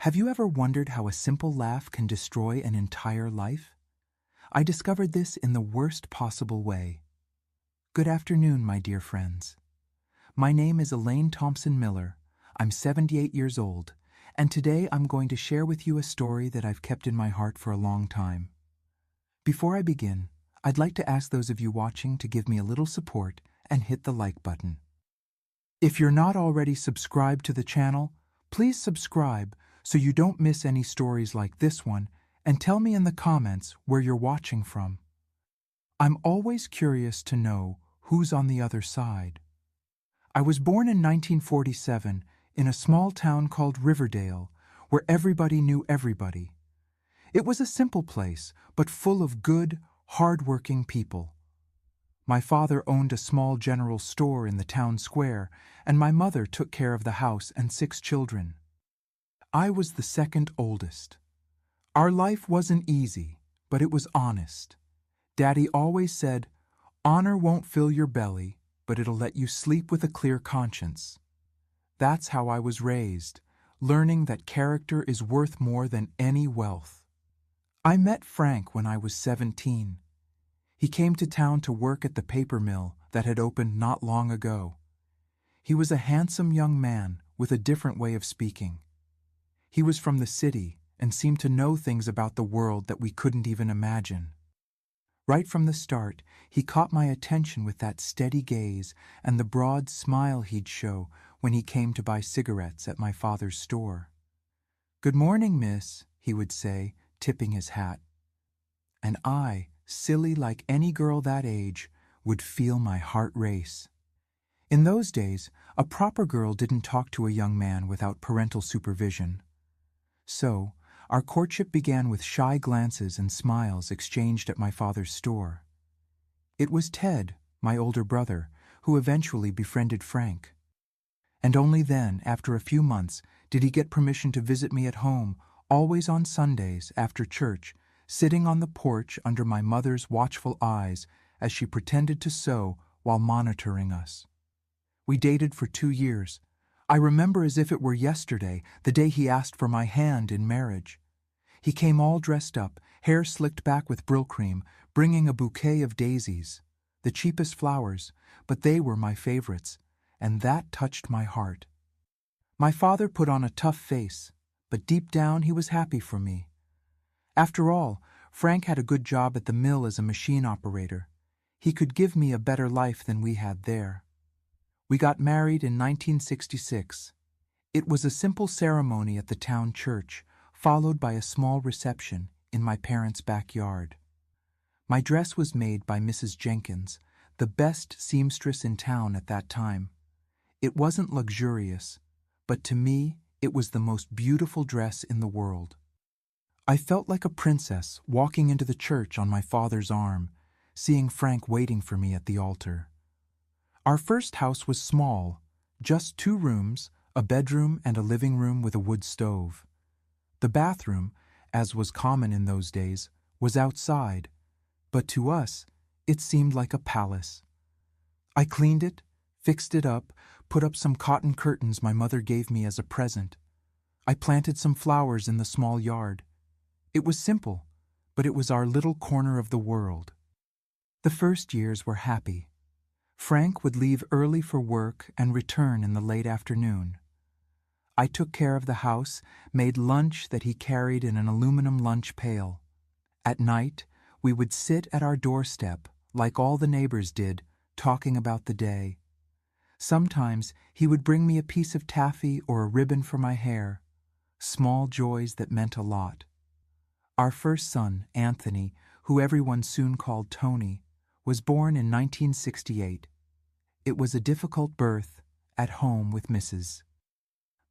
Have you ever wondered how a simple laugh can destroy an entire life? I discovered this in the worst possible way. Good afternoon, my dear friends. My name is Elaine Thompson Miller. I'm 78 years old, and today I'm going to share with you a story that I've kept in my heart for a long time. Before I begin, I'd like to ask those of you watching to give me a little support and hit the like button. If you're not already subscribed to the channel, please subscribe so you don't miss any stories like this one, and tell me in the comments where you're watching from. I'm always curious to know who's on the other side. I was born in 1947 in a small town called Riverdale, where everybody knew everybody. It was a simple place, but full of good, hard-working people. My father owned a small general store in the town square, and my mother took care of the house and 6 children. I was the second oldest. Our life wasn't easy, but it was honest. Daddy always said, "Honor won't fill your belly, but it'll let you sleep with a clear conscience." That's how I was raised, learning that character is worth more than any wealth. I met Frank when I was 17. He came to town to work at the paper mill that had opened not long ago. He was a handsome young man with a different way of speaking. He was from the city and seemed to know things about the world that we couldn't even imagine. Right from the start, he caught my attention with that steady gaze and the broad smile he'd show when he came to buy cigarettes at my father's store. "Good morning, miss," he would say, tipping his hat. And I, silly like any girl that age, would feel my heart race. In those days, a proper girl didn't talk to a young man without parental supervision. So, our courtship began with shy glances and smiles exchanged at my father's store. It was Ted, my older brother, who eventually befriended Frank. And only then, after a few months, did he get permission to visit me at home, always on Sundays after church, sitting on the porch under my mother's watchful eyes as she pretended to sew while monitoring us. We dated for 2 years. I remember as if it were yesterday, the day he asked for my hand in marriage. He came all dressed up, hair slicked back with Brill-Cream, bringing a bouquet of daisies, the cheapest flowers, but they were my favorites, and that touched my heart. My father put on a tough face, but deep down he was happy for me. After all, Frank had a good job at the mill as a machine operator. He could give me a better life than we had there. We got married in 1966. It was a simple ceremony at the town church, followed by a small reception in my parents' backyard. My dress was made by Mrs. Jenkins, the best seamstress in town at that time. It wasn't luxurious, but to me, it was the most beautiful dress in the world. I felt like a princess walking into the church on my father's arm, seeing Frank waiting for me at the altar. Our first house was small, just 2 rooms, a bedroom and a living room with a wood stove. The bathroom, as was common in those days, was outside, but to us, it seemed like a palace. I cleaned it, fixed it up, put up some cotton curtains my mother gave me as a present. I planted some flowers in the small yard. It was simple, but it was our little corner of the world. The first years were happy. Frank would leave early for work and return in the late afternoon. I took care of the house, made lunch that he carried in an aluminum lunch pail. At night, we would sit at our doorstep, like all the neighbors did, talking about the day. Sometimes he would bring me a piece of taffy or a ribbon for my hair, small joys that meant a lot. Our first son, Anthony, who everyone soon called Tony, was born in 1968. It was a difficult birth, at home with Mrs.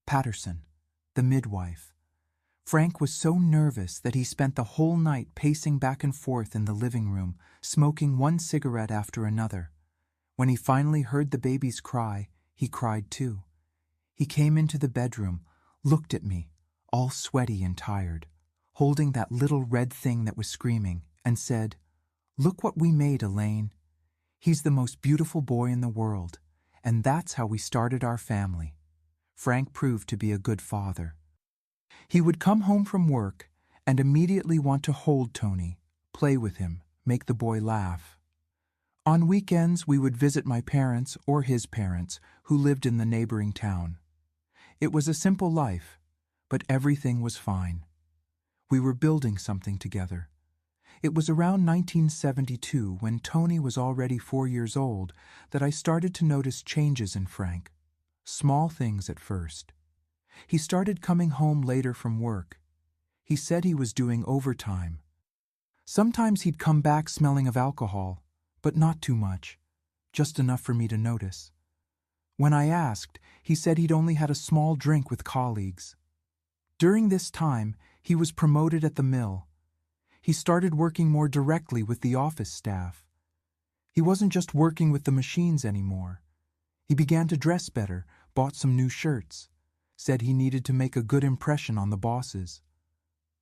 Patterson, the midwife. Frank was so nervous that he spent the whole night pacing back and forth in the living room, smoking one cigarette after another. When he finally heard the baby's cry, he cried too. He came into the bedroom, looked at me, all sweaty and tired, holding that little red thing that was screaming, and said, "Look what we made, Elaine. He's the most beautiful boy in the world, and that's how we started our family." Frank proved to be a good father. He would come home from work and immediately want to hold Tony, play with him, make the boy laugh. On weekends, we would visit my parents or his parents, who lived in the neighboring town. It was a simple life, but everything was fine. We were building something together. It was around 1972, when Tony was already 4 years old, that I started to notice changes in Frank. Small things at first. He started coming home later from work. He said he was doing overtime. Sometimes he'd come back smelling of alcohol, but not too much, just enough for me to notice. When I asked, he said he'd only had a small drink with colleagues. During this time, he was promoted at the mill. He started working more directly with the office staff. He wasn't just working with the machines anymore. He began to dress better, bought some new shirts, said he needed to make a good impression on the bosses.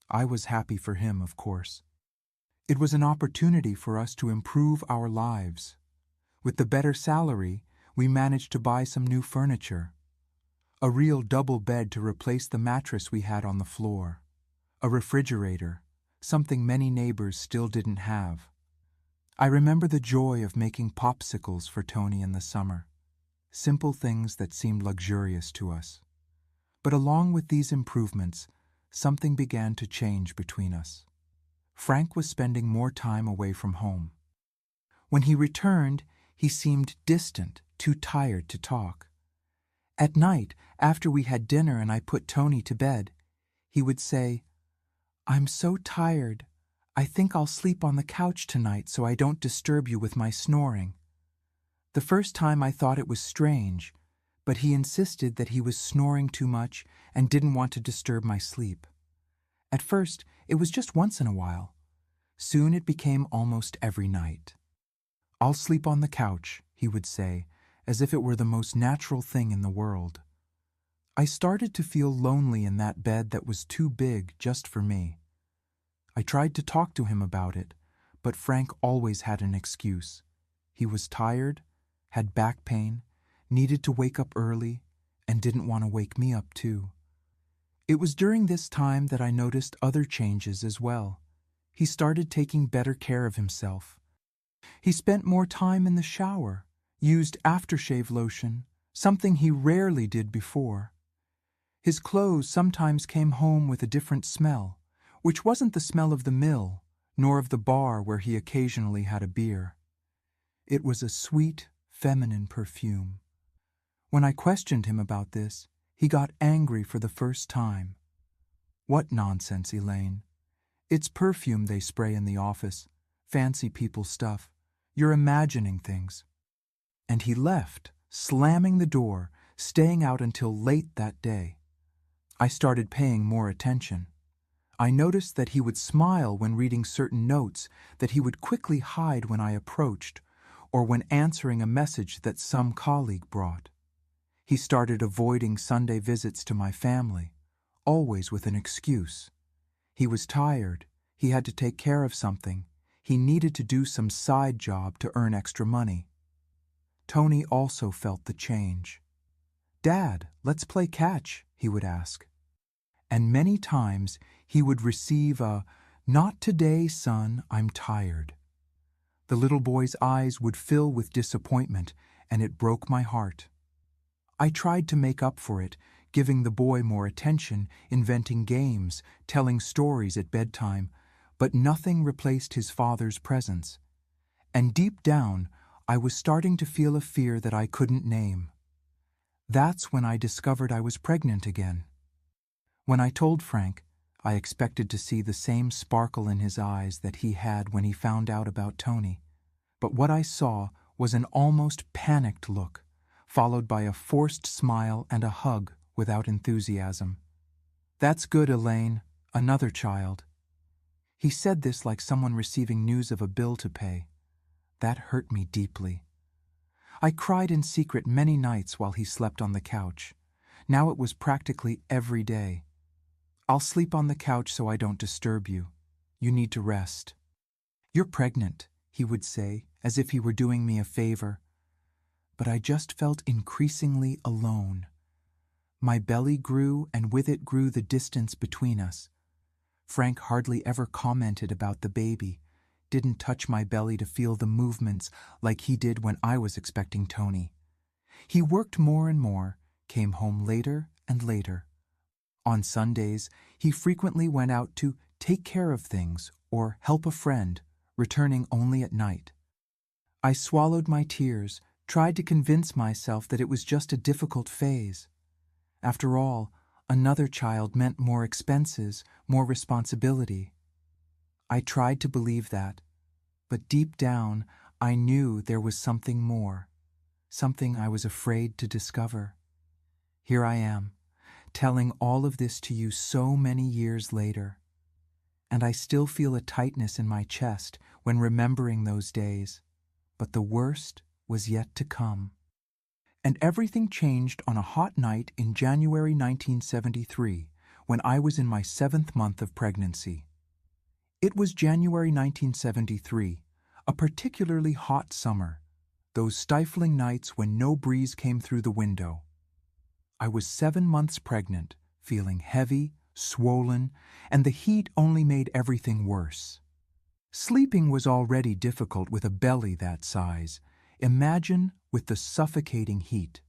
I was happy for him, of course. It was an opportunity for us to improve our lives. With the better salary, we managed to buy some new furniture. A real double bed to replace the mattress we had on the floor. A refrigerator, something many neighbors still didn't have. I remember the joy of making popsicles for Tony in the summer. Simple things that seemed luxurious to us. But along with these improvements, something began to change between us. Frank was spending more time away from home. When he returned, he seemed distant, too tired to talk. At night, after we had dinner and I put Tony to bed, he would say, "I'm so tired. I think I'll sleep on the couch tonight so I don't disturb you with my snoring." The first time I thought it was strange, but he insisted that he was snoring too much and didn't want to disturb my sleep. At first, it was just once in a while. Soon it became almost every night. "I'll sleep on the couch," he would say, as if it were the most natural thing in the world. I started to feel lonely in that bed that was too big just for me. I tried to talk to him about it, but Frank always had an excuse. He was tired, had back pain, needed to wake up early, and didn't want to wake me up too. It was during this time that I noticed other changes as well. He started taking better care of himself. He spent more time in the shower, used aftershave lotion, something he rarely did before. His clothes sometimes came home with a different smell, which wasn't the smell of the mill, nor of the bar where he occasionally had a beer. It was a sweet, feminine perfume. When I questioned him about this, he got angry for the first time. "What nonsense, Elaine. It's perfume they spray in the office. Fancy people stuff. You're imagining things." And he left, slamming the door, staying out until late that day. I started paying more attention. I noticed that he would smile when reading certain notes that he would quickly hide when I approached, or when answering a message that some colleague brought. He started avoiding Sunday visits to my family, always with an excuse. He was tired, he had to take care of something, he needed to do some side job to earn extra money. Tony also felt the change. "Dad, let's play catch," he would ask. And many times he would receive a, "Not today, son, I'm tired." The little boy's eyes would fill with disappointment, and it broke my heart. I tried to make up for it, giving the boy more attention, inventing games, telling stories at bedtime, but nothing replaced his father's presence. And deep down, I was starting to feel a fear that I couldn't name. That's when I discovered I was pregnant again. When I told Frank, I expected to see the same sparkle in his eyes that he had when he found out about Tony. But what I saw was an almost panicked look, followed by a forced smile and a hug without enthusiasm. "That's good, Elaine. Another child." He said this like someone receiving news of a bill to pay. That hurt me deeply. I cried in secret many nights while he slept on the couch. Now it was practically every day. "I'll sleep on the couch so I don't disturb you. You need to rest." "You're pregnant," he would say, as if he were doing me a favor. But I just felt increasingly alone. My belly grew, and with it grew the distance between us. Frank hardly ever commented about the baby, didn't touch my belly to feel the movements like he did when I was expecting Tony. He worked more and more, came home later and later. On Sundays, he frequently went out to take care of things or help a friend, returning only at night. I swallowed my tears, tried to convince myself that it was just a difficult phase. After all, another child meant more expenses, more responsibility. I tried to believe that, but deep down I knew there was something more, something I was afraid to discover. Here I am, telling all of this to you so many years later, and I still feel a tightness in my chest when remembering those days, but the worst was yet to come. And everything changed on a hot night in January 1973, when I was in my 7th month of pregnancy. It was January 1973, a particularly hot summer, those stifling nights when no breeze came through the window. I was 7 months pregnant, feeling heavy, swollen, and the heat only made everything worse. Sleeping was already difficult with a belly that size. Imagine with the suffocating heat.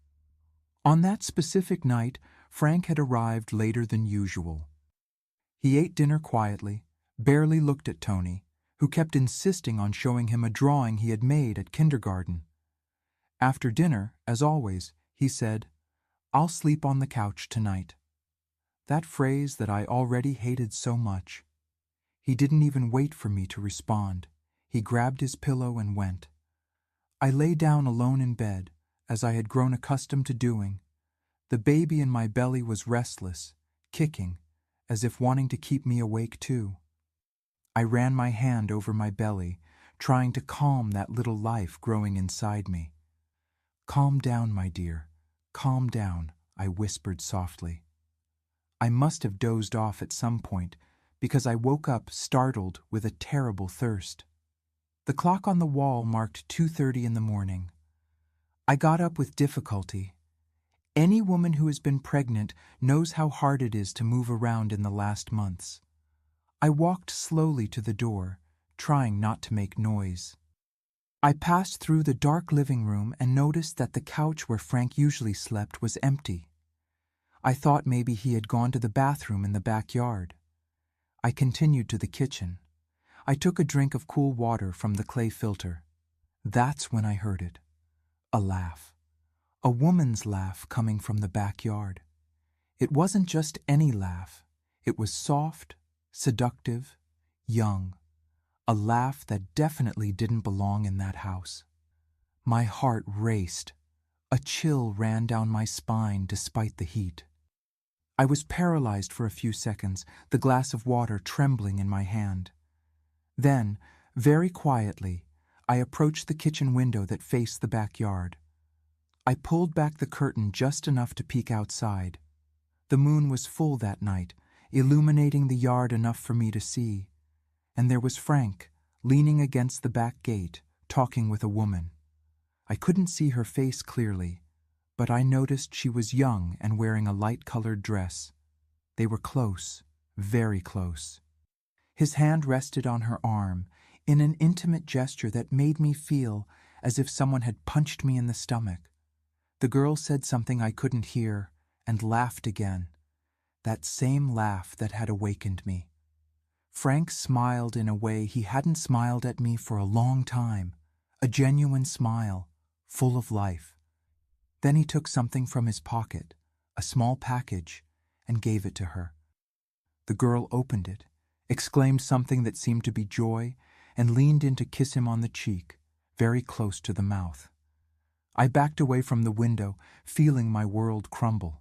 On that specific night, Frank had arrived later than usual. He ate dinner quietly, barely looked at Tony, who kept insisting on showing him a drawing he had made at kindergarten. After dinner, as always, he said, "I'll sleep on the couch tonight." That phrase that I already hated so much. He didn't even wait for me to respond. He grabbed his pillow and went. I lay down alone in bed, as I had grown accustomed to doing. The baby in my belly was restless, kicking, as if wanting to keep me awake too. I ran my hand over my belly, trying to calm that little life growing inside me. "Calm down, my dear, calm down," I whispered softly. I must have dozed off at some point, because I woke up startled with a terrible thirst. The clock on the wall marked 2:30 in the morning. I got up with difficulty. Any woman who has been pregnant knows how hard it is to move around in the last months. I walked slowly to the door, trying not to make noise. I passed through the dark living room and noticed that the couch where Frank usually slept was empty. I thought maybe he had gone to the bathroom in the backyard. I continued to the kitchen. I took a drink of cool water from the clay filter. That's when I heard it. A laugh. A woman's laugh coming from the backyard. It wasn't just any laugh. It was soft, seductive, young. A laugh that definitely didn't belong in that house. My heart raced. A chill ran down my spine despite the heat. I was paralyzed for a few seconds, the glass of water trembling in my hand. Then, very quietly, I approached the kitchen window that faced the backyard. I pulled back the curtain just enough to peek outside. The moon was full that night, illuminating the yard enough for me to see. And there was Frank, leaning against the back gate, talking with a woman. I couldn't see her face clearly, but I noticed she was young and wearing a light-colored dress. They were close, very close. His hand rested on her arm, in an intimate gesture that made me feel as if someone had punched me in the stomach. The girl said something I couldn't hear, and laughed again. That same laugh that had awakened me. Frank smiled in a way he hadn't smiled at me for a long time, a genuine smile, full of life. Then he took something from his pocket, a small package, and gave it to her. The girl opened it, exclaimed something that seemed to be joy, and leaned in to kiss him on the cheek, very close to the mouth. I backed away from the window, feeling my world crumble.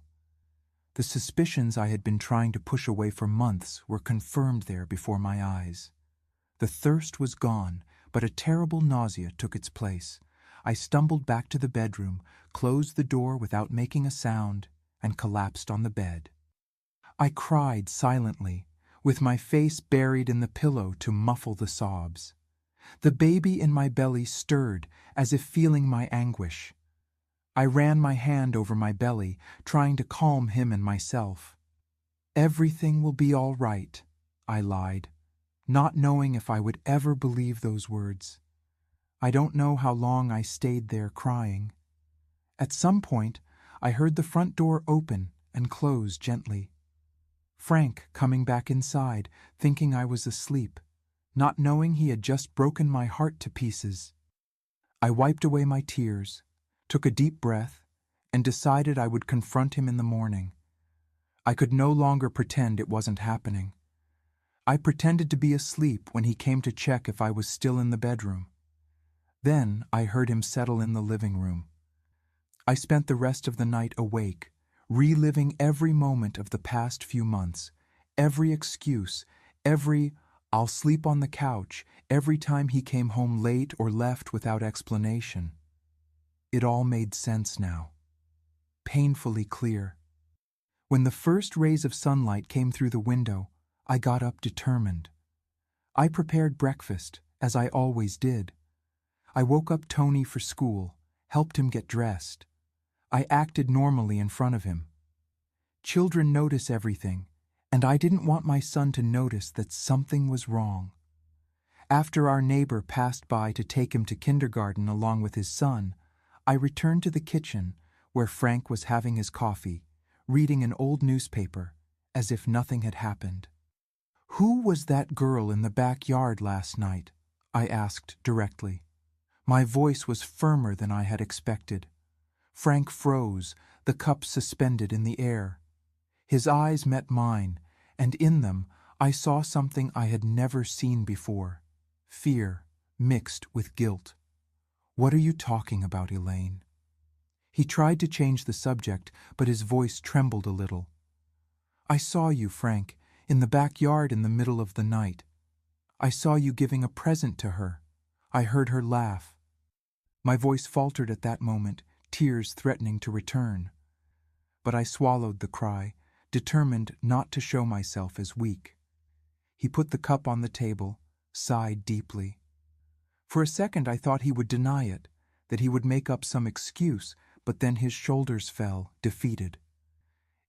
The suspicions I had been trying to push away for months were confirmed there before my eyes. The thirst was gone, but a terrible nausea took its place. I stumbled back to the bedroom, closed the door without making a sound, and collapsed on the bed. I cried silently, with my face buried in the pillow to muffle the sobs. The baby in my belly stirred, as if feeling my anguish. I ran my hand over my belly, trying to calm him and myself. "Everything will be all right," I lied, not knowing if I would ever believe those words. I don't know how long I stayed there crying. At some point, I heard the front door open and close gently. Frank coming back inside, thinking I was asleep, not knowing he had just broken my heart to pieces. I wiped away my tears, took a deep breath, and decided I would confront him in the morning. I could no longer pretend it wasn't happening. I pretended to be asleep when he came to check if I was still in the bedroom. Then I heard him settle in the living room. I spent the rest of the night awake, reliving every moment of the past few months, every excuse, every "I'll sleep on the couch" every time he came home late or left without explanation. It all made sense now, painfully clear. When the first rays of sunlight came through the window, I got up determined. I prepared breakfast, as I always did. I woke up Tony for school, helped him get dressed. I acted normally in front of him. Children notice everything, and I didn't want my son to notice that something was wrong. After our neighbor passed by to take him to kindergarten along with his son, I returned to the kitchen where Frank was having his coffee, reading an old newspaper, as if nothing had happened. "Who was that girl in the backyard last night?" I asked directly. My voice was firmer than I had expected. Frank froze, the cup suspended in the air. His eyes met mine, and in them I saw something I had never seen before: fear mixed with guilt. "What are you talking about, Elaine?" He tried to change the subject, but his voice trembled a little. "I saw you, Frank, in the backyard in the middle of the night. I saw you giving a present to her. I heard her laugh." My voice faltered at that moment, tears threatening to return. But I swallowed the cry, determined not to show myself as weak. He put the cup on the table, sighed deeply. For a second I thought he would deny it, that he would make up some excuse, but then his shoulders fell, defeated.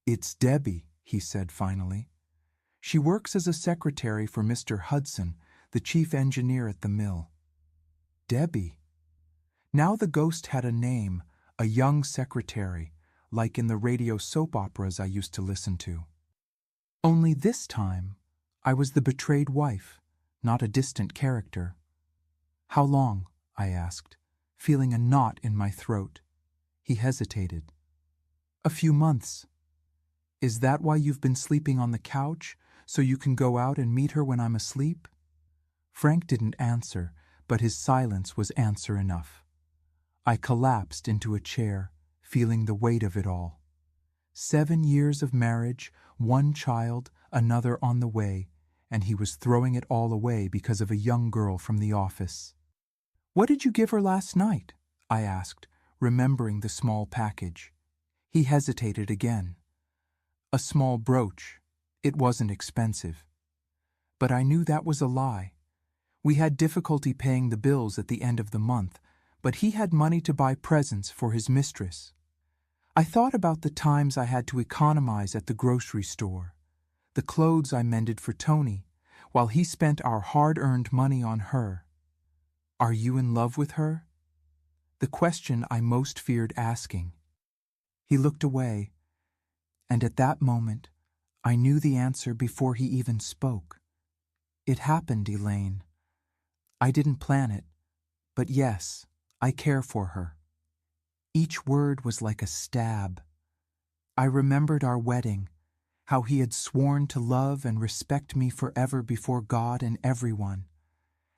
"It's Debbie," he said finally. "She works as a secretary for Mr. Hudson, the chief engineer at the mill." Debbie. Now the ghost had a name, a young secretary, like in the radio soap operas I used to listen to. Only this time, I was the betrayed wife, not a distant character. "How long?" I asked, feeling a knot in my throat. He hesitated. "A few months." "Is that why you've been sleeping on the couch, so you can go out and meet her when I'm asleep?" Frank didn't answer, but his silence was answer enough. I collapsed into a chair, feeling the weight of it all. 7 years of marriage, 1 child, another on the way, and he was throwing it all away because of a young girl from the office. "What did you give her last night?" I asked, remembering the small package. He hesitated again. "A small brooch. It wasn't expensive." But I knew that was a lie. We had difficulty paying the bills at the end of the month, but he had money to buy presents for his mistress. I thought about the times I had to economize at the grocery store, the clothes I mended for Tony, while he spent our hard-earned money on her. "Are you in love with her?" The question I most feared asking. He looked away, and at that moment, I knew the answer before he even spoke. "It happened, Elaine. I didn't plan it, but yes, I care for her." Each word was like a stab. I remembered our wedding, how he had sworn to love and respect me forever before God and everyone,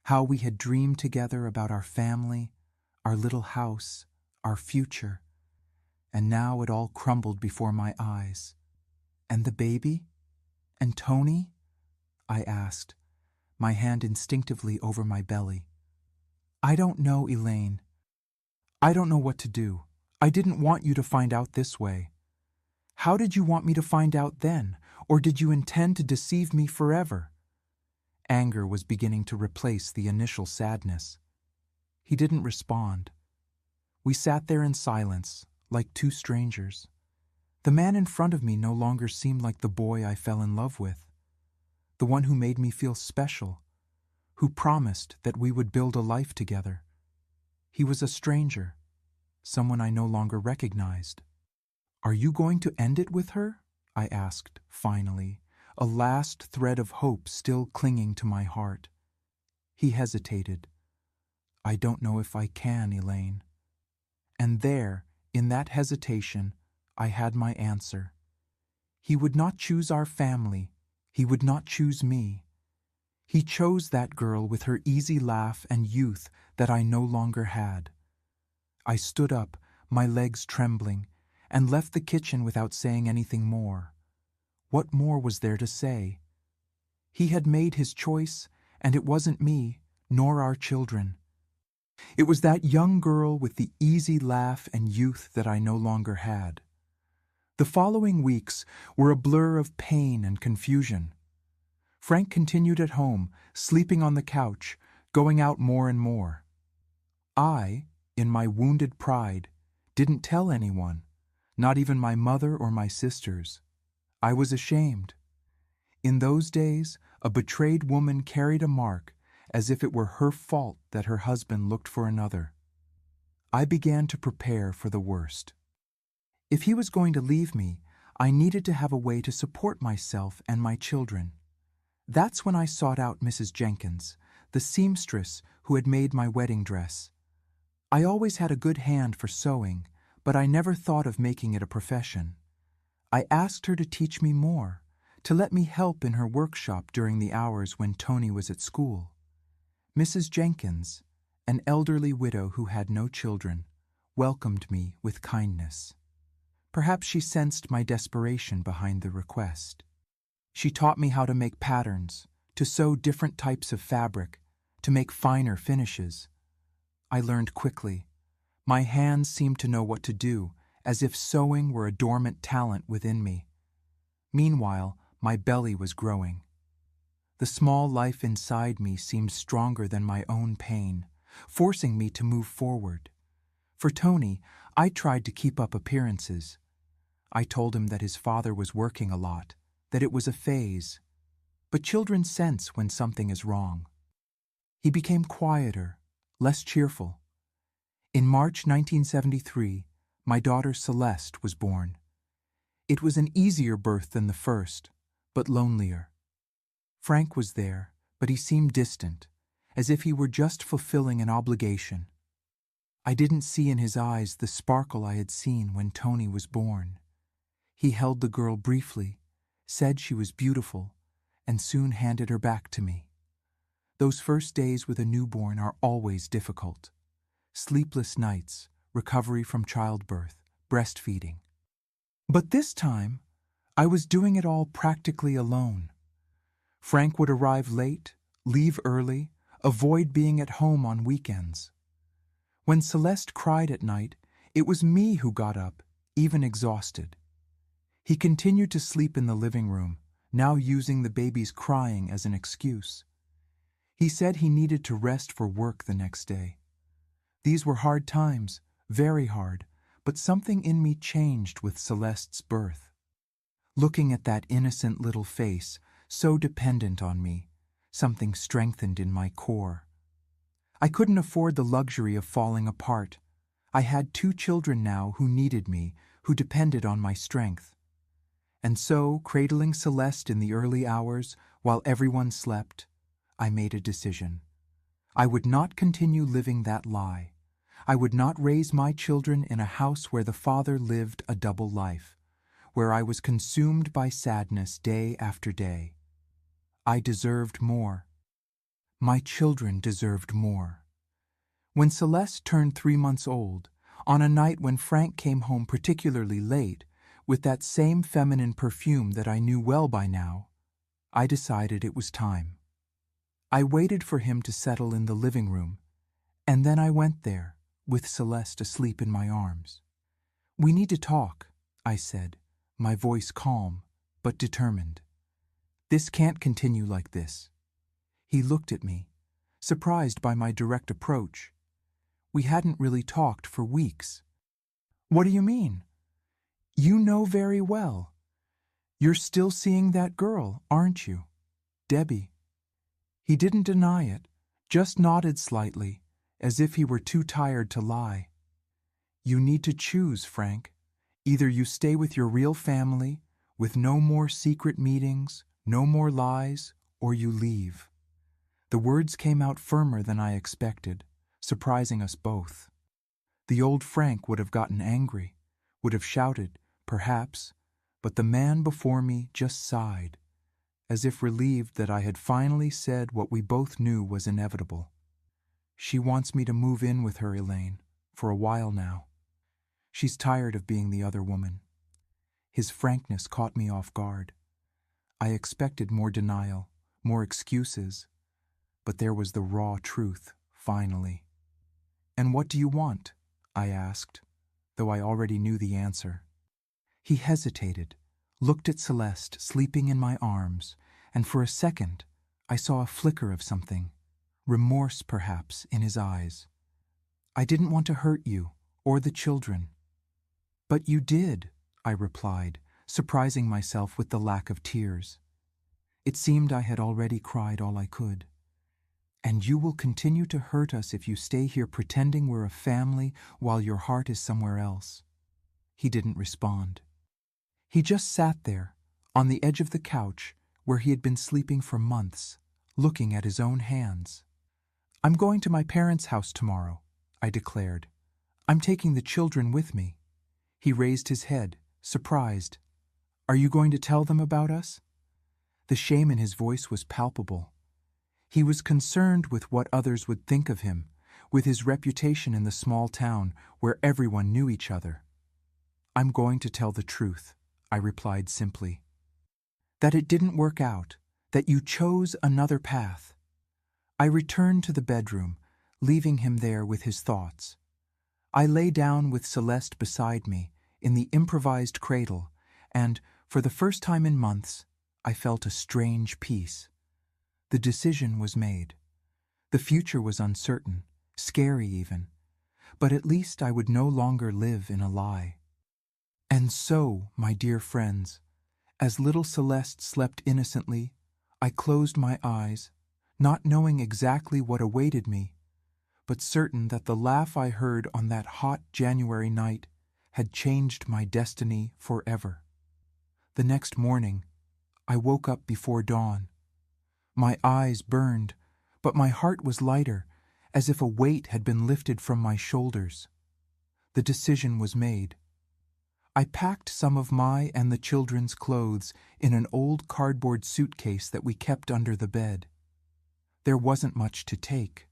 how we had dreamed together about our family, our little house, our future, and now it all crumbled before my eyes. "And the baby? And Tony?" I asked, my hand instinctively over my belly. "I don't know, Elaine. I don't know what to do. I didn't want you to find out this way." "How did you want me to find out then? Or did you intend to deceive me forever?" Anger was beginning to replace the initial sadness. He didn't respond. We sat there in silence, like two strangers. The man in front of me no longer seemed like the boy I fell in love with, the one who made me feel special, who promised that we would build a life together. He was a stranger, someone I no longer recognized. "Are you going to end it with her?" I asked, finally, a last thread of hope still clinging to my heart. He hesitated. "I don't know if I can, Elaine." And there, in that hesitation, I had my answer. He would not choose our family. He would not choose me. He chose that girl with her easy laugh and youth that I no longer had. I stood up, my legs trembling, and left the kitchen without saying anything more. What more was there to say? He had made his choice, and it wasn't me, nor our children. It was that young girl with the easy laugh and youth that I no longer had. The following weeks were a blur of pain and confusion. Frank continued at home, sleeping on the couch, going out more and more. I, in my wounded pride, didn't tell anyone, not even my mother or my sisters. I was ashamed. In those days, a betrayed woman carried a mark as if it were her fault that her husband looked for another. I began to prepare for the worst. If he was going to leave me, I needed to have a way to support myself and my children. That's when I sought out Mrs. Jenkins, the seamstress who had made my wedding dress. I always had a good hand for sewing, but I never thought of making it a profession. I asked her to teach me more, to let me help in her workshop during the hours when Tony was at school. Mrs. Jenkins, an elderly widow who had no children, welcomed me with kindness. Perhaps she sensed my desperation behind the request. She taught me how to make patterns, to sew different types of fabric, to make finer finishes. I learned quickly. My hands seemed to know what to do, as if sewing were a dormant talent within me. Meanwhile, my belly was growing. The small life inside me seemed stronger than my own pain, forcing me to move forward. For Tony, I tried to keep up appearances. I told him that his father was working a lot, that it was a phase. But children sense when something is wrong. He became quieter, less cheerful. In March 1973, my daughter Celeste was born. It was an easier birth than the first, but lonelier. Frank was there, but he seemed distant, as if he were just fulfilling an obligation. I didn't see in his eyes the sparkle I had seen when Tony was born. He held the girl briefly, said she was beautiful, and soon handed her back to me. Those first days with a newborn are always difficult. Sleepless nights, recovery from childbirth, breastfeeding. But this time, I was doing it all practically alone. Frank would arrive late, leave early, avoid being at home on weekends. When Celeste cried at night, it was me who got up, even exhausted. He continued to sleep in the living room, now using the baby's crying as an excuse. He said he needed to rest for work the next day. These were hard times, very hard, but something in me changed with Celeste's birth. Looking at that innocent little face, so dependent on me, something strengthened in my core. I couldn't afford the luxury of falling apart. I had 2 children now who needed me, who depended on my strength. And so, cradling Celeste in the early hours, while everyone slept, I made a decision. I would not continue living that lie. I would not raise my children in a house where the father lived a double life, where I was consumed by sadness day after day. I deserved more. My children deserved more. When Celeste turned 3 months old, on a night when Frank came home particularly late, with that same feminine perfume that I knew well by now, I decided it was time. I waited for him to settle in the living room, and then I went there, with Celeste asleep in my arms. "We need to talk," I said, my voice calm, but determined. "This can't continue like this." He looked at me, surprised by my direct approach. We hadn't really talked for weeks. What do you mean? You know very well. You're still seeing that girl, aren't you? Debbie. He didn't deny it, just nodded slightly, as if he were too tired to lie. You need to choose, Frank. Either you stay with your real family, with no more secret meetings, no more lies, or you leave. The words came out firmer than I expected, surprising us both. The old Frank would have gotten angry, would have shouted, perhaps, but the man before me just sighed, as if relieved that I had finally said what we both knew was inevitable. She wants me to move in with her, Elaine, for a while now. She's tired of being the other woman. His frankness caught me off guard. I expected more denial, more excuses, but there was the raw truth, finally. And what do you want? I asked, though I already knew the answer. He hesitated, looked at Celeste sleeping in my arms, and for a second I saw a flicker of something, remorse perhaps, in his eyes. I didn't want to hurt you, or the children. But you did, I replied, surprising myself with the lack of tears. It seemed I had already cried all I could. And you will continue to hurt us if you stay here pretending we're a family while your heart is somewhere else. He didn't respond. He just sat there, on the edge of the couch, where he had been sleeping for months, looking at his own hands. I'm going to my parents' house tomorrow, I declared. I'm taking the children with me. He raised his head, surprised. Are you going to tell them about us? The shame in his voice was palpable. He was concerned with what others would think of him, with his reputation in the small town where everyone knew each other. I'm going to tell the truth, I replied simply. That it didn't work out, that you chose another path. I returned to the bedroom, leaving him there with his thoughts. I lay down with Celeste beside me, in the improvised cradle, and, for the first time in months, I felt a strange peace. The decision was made. The future was uncertain, scary even, but at least I would no longer live in a lie. And so, my dear friends, as little Celeste slept innocently, I closed my eyes, not knowing exactly what awaited me, but certain that the laugh I heard on that hot January night had changed my destiny forever. The next morning, I woke up before dawn. My eyes burned, but my heart was lighter, as if a weight had been lifted from my shoulders. The decision was made. I packed some of my and the children's clothes in an old cardboard suitcase that we kept under the bed. There wasn't much to take.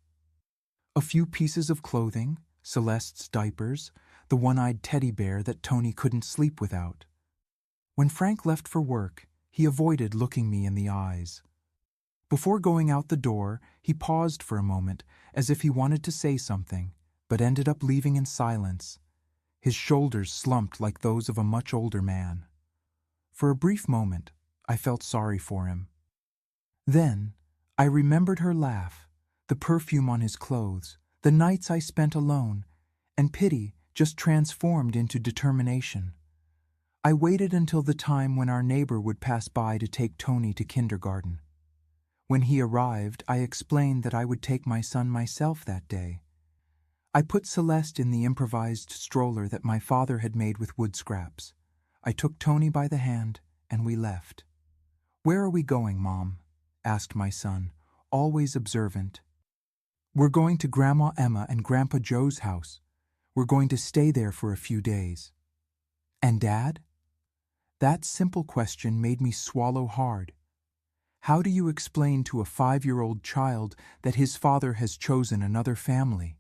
A few pieces of clothing, Celeste's diapers, the one-eyed teddy bear that Tony couldn't sleep without. When Frank left for work, he avoided looking me in the eyes. Before going out the door, he paused for a moment, as if he wanted to say something, but ended up leaving in silence. His shoulders slumped like those of a much older man. For a brief moment, I felt sorry for him. Then, I remembered her laugh, the perfume on his clothes, the nights I spent alone, and pity just transformed into determination. I waited until the time when our neighbor would pass by to take Tony to kindergarten. When he arrived, I explained that I would take my son myself that day. I put Celeste in the improvised stroller that my father had made with wood scraps. I took Tony by the hand, and we left. "Where are we going, Mom?" asked my son, always observant. "We're going to Grandma Emma and Grandpa Joe's house. We're going to stay there for a few days." "And Dad?" That simple question made me swallow hard. How do you explain to a 5-year-old child that his father has chosen another family?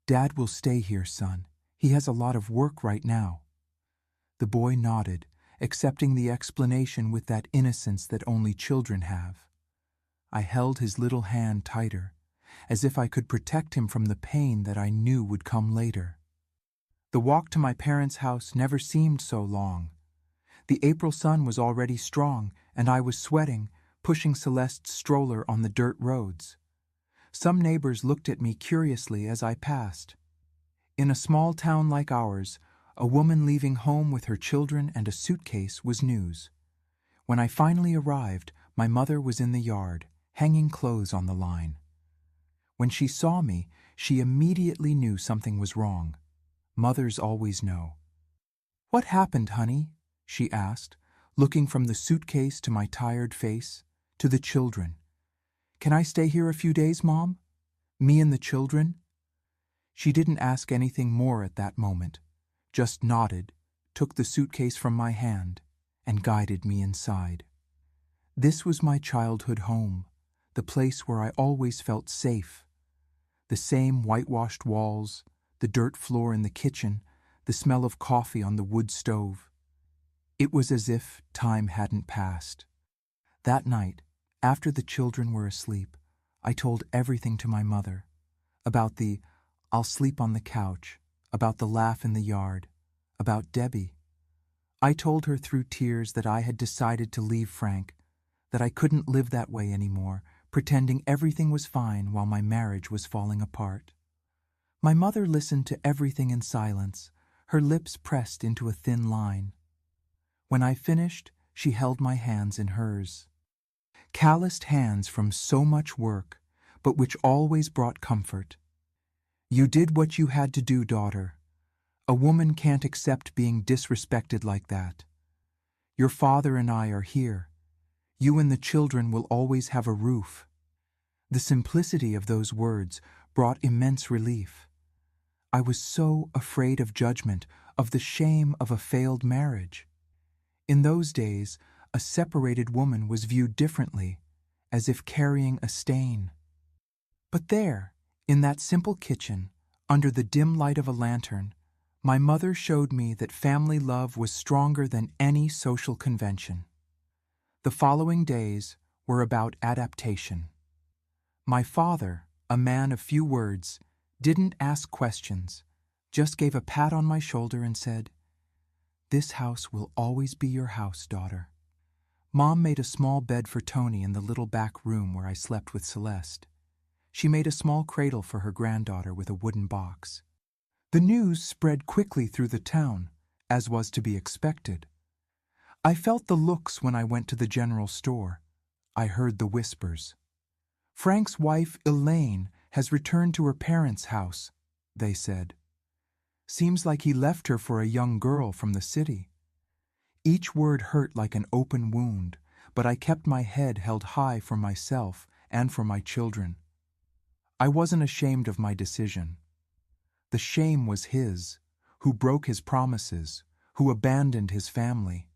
"Dad will stay here, son. He has a lot of work right now." The boy nodded, accepting the explanation with that innocence that only children have. I held his little hand tighter, as if I could protect him from the pain that I knew would come later. The walk to my parents' house never seemed so long. The April sun was already strong, and I was sweating, pushing Celeste's stroller on the dirt roads. Some neighbors looked at me curiously as I passed. In a small town like ours, A woman leaving home with her children and a suitcase was news. When I finally arrived, my mother was in the yard, hanging clothes on the line. When she saw me, she immediately knew something was wrong. Mothers always know. "What happened, honey?" she asked, looking from the suitcase to my tired face, to the children. "Can I stay here a few days, Mom? Me and the children?" She didn't ask anything more at that moment, just nodded, took the suitcase from my hand, and guided me inside. This was my childhood home, the place where I always felt safe. The same whitewashed walls, the dirt floor in the kitchen, the smell of coffee on the wood stove. It was as if time hadn't passed. That night, after the children were asleep, I told everything to my mother. About the "I'll sleep on the couch," about the laugh in the yard, about Debbie. I told her through tears that I had decided to leave Frank, that I couldn't live that way anymore, pretending everything was fine while my marriage was falling apart. My mother listened to everything in silence, her lips pressed into a thin line. When I finished, she held my hands in hers. Calloused hands from so much work, but which always brought comfort. "You did what you had to do, daughter. A woman can't accept being disrespected like that. Your father and I are here. You and the children will always have a roof." The simplicity of those words brought immense relief. I was so afraid of judgment, of the shame of a failed marriage. In those days, a separated woman was viewed differently, as if carrying a stain. But there, in that simple kitchen, under the dim light of a lantern, my mother showed me that family love was stronger than any social convention. The following days were about adaptation. My father, a man of few words, didn't ask questions, just gave a pat on my shoulder and said, "This house will always be your house, daughter." Mom made a small bed for Tony in the little back room where I slept with Celeste. She made a small cradle for her granddaughter with a wooden box. The news spread quickly through the town, as was to be expected. I felt the looks when I went to the general store. I heard the whispers. "Frank's wife, Elaine, has returned to her parents' house," they said. "Seems like he left her for a young girl from the city." Each word hurt like an open wound, but I kept my head held high for myself and for my children. I wasn't ashamed of my decision. The shame was his, who broke his promises, who abandoned his family.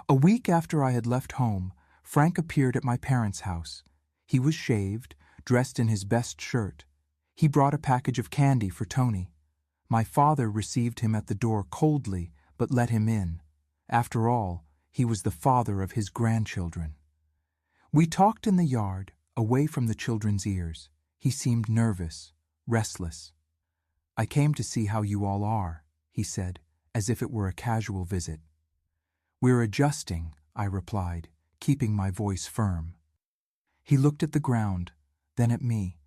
A week after I had left home, Frank appeared at my parents' house. He was shaved, dressed in his best shirt. He brought a package of candy for Tony. My father received him at the door coldly, but let him in. After all, he was the father of his grandchildren. We talked in the yard, away from the children's ears. He seemed nervous, restless. "I came to see how you all are," he said, as if it were a casual visit. "We're adjusting," I replied, keeping my voice firm. He looked at the ground, then at me.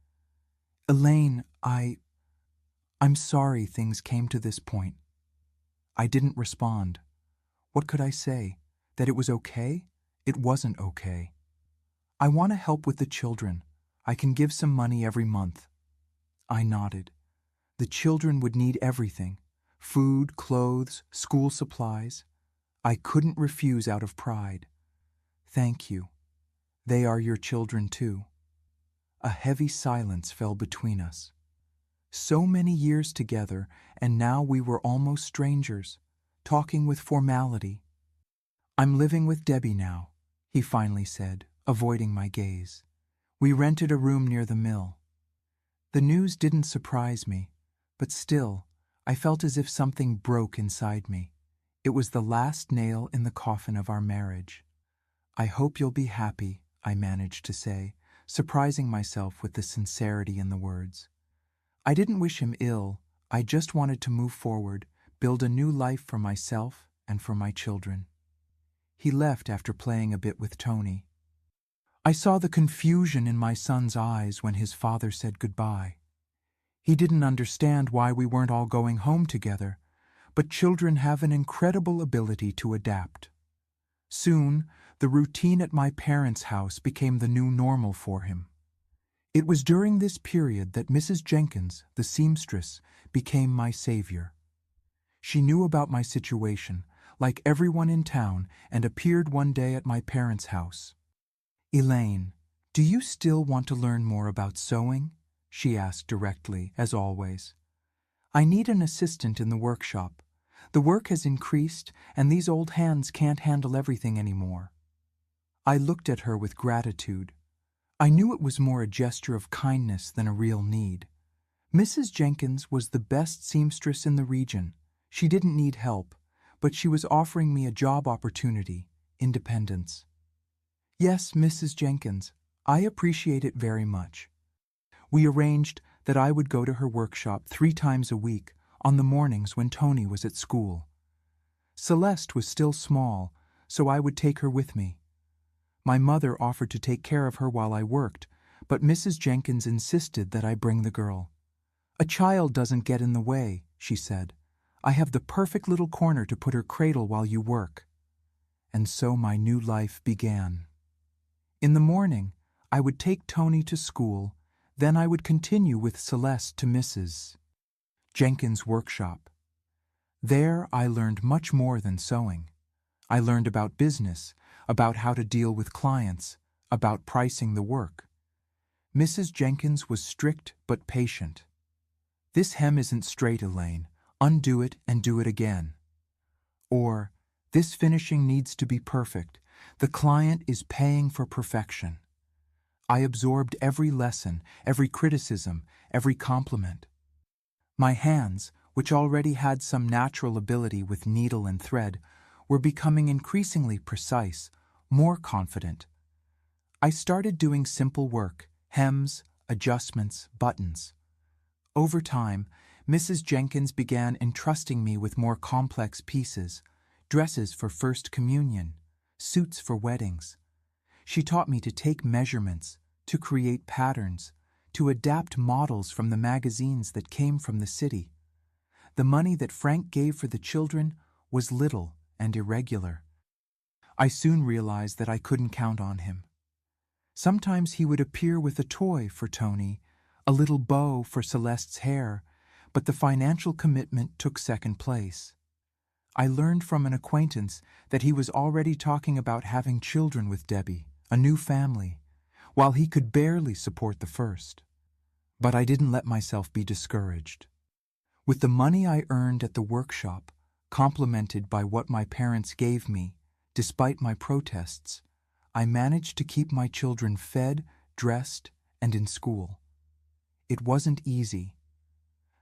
"Elaine, I'm sorry things came to this point." I didn't respond. What could I say? That it was okay? It wasn't okay. "I want to help with the children. I can give some money every month." I nodded. The children would need everything: food, clothes, school supplies. I couldn't refuse out of pride. "Thank you. They are your children too." A heavy silence fell between us. So many years together, and now we were almost strangers, talking with formality. "I'm living with Debbie now," he finally said, avoiding my gaze. "We rented a room near the mill." The news didn't surprise me, but still, I felt as if something broke inside me. It was the last nail in the coffin of our marriage. "I hope you'll be happy," I managed to say, surprising myself with the sincerity in the words. I didn't wish him ill. I just wanted to move forward, build a new life for myself and for my children. He left after playing a bit with Tony. I saw the confusion in my son's eyes when his father said goodbye. He didn't understand why we weren't all going home together, But children have an incredible ability to adapt. Soon, the routine at my parents' house became the new normal for him. It was during this period that Mrs. Jenkins, the seamstress, became my savior. She knew about my situation, like everyone in town, and appeared one day at my parents' house. "Elaine, do you still want to learn more about sewing?" she asked directly, as always. "I need an assistant in the workshop. The work has increased, and these old hands can't handle everything anymore." I looked at her with gratitude. I knew it was more a gesture of kindness than a real need. Mrs. Jenkins was the best seamstress in the region. She didn't need help, but she was offering me a job opportunity, independence. "Yes, Mrs. Jenkins, I appreciate it very much." We arranged that I would go to her workshop 3 times a week on the mornings when Tony was at school. Celeste was still small, so I would take her with me. My mother offered to take care of her while I worked, but Mrs. Jenkins insisted that I bring the girl. "A child doesn't get in the way," she said. "I have the perfect little corner to put her cradle while you work." And so my new life began. In the morning, I would take Tony to school, then I would continue with Celeste to Mrs. Jenkins' workshop. There I learned much more than sewing. I learned about business, about how to deal with clients, about pricing the work. Mrs. Jenkins was strict but patient. "This hem isn't straight, Elaine. Undo it and do it again." Or, "This finishing needs to be perfect. The client is paying for perfection." I absorbed every lesson, every criticism, every compliment. My hands, which already had some natural ability with needle and thread, were becoming increasingly precise, more confident. I started doing simple work, hems, adjustments, buttons. Over time, Mrs. Jenkins began entrusting me with more complex pieces, dresses for First Communion, suits for weddings. She taught me to take measurements, to create patterns, to adapt models from the magazines that came from the city. The money that Frank gave for the children was little and irregular. I soon realized that I couldn't count on him. Sometimes he would appear with a toy for Tony, a little bow for Celeste's hair, but the financial commitment took second place. I learned from an acquaintance that he was already talking about having children with Debbie, a new family, while he could barely support the first. But I didn't let myself be discouraged. With the money I earned at the workshop, complemented by what my parents gave me, despite my protests, I managed to keep my children fed, dressed, and in school. It wasn't easy.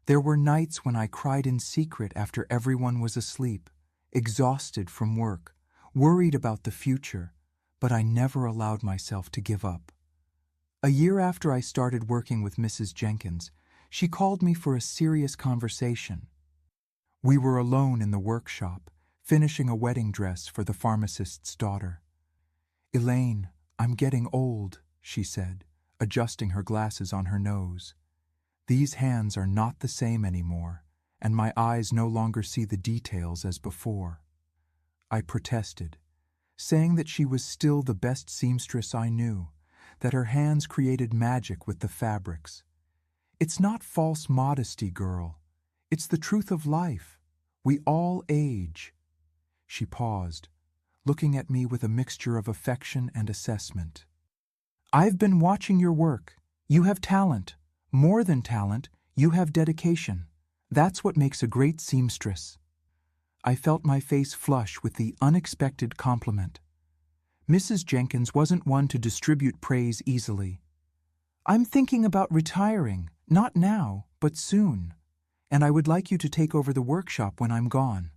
There were nights when I cried in secret after everyone was asleep, exhausted from work, worried about the future, but I never allowed myself to give up. A year after I started working with Mrs. Jenkins, she called me for a serious conversation. We were alone in the workshop, finishing a wedding dress for the pharmacist's daughter. "Elaine, I'm getting old," she said, adjusting her glasses on her nose. "These hands are not the same anymore, and my eyes no longer see the details as before." I protested, saying that she was still the best seamstress I knew, that her hands created magic with the fabrics. "It's not false modesty, girl. It's the truth of life. We all age." She paused, looking at me with a mixture of affection and assessment. "I've been watching your work. You have talent. More than talent, you have dedication. That's what makes a great seamstress." I felt my face flush with the unexpected compliment. Mrs. Jenkins wasn't one to distribute praise easily. "I'm thinking about retiring, not now, but soon, and I would like you to take over the workshop when I'm gone."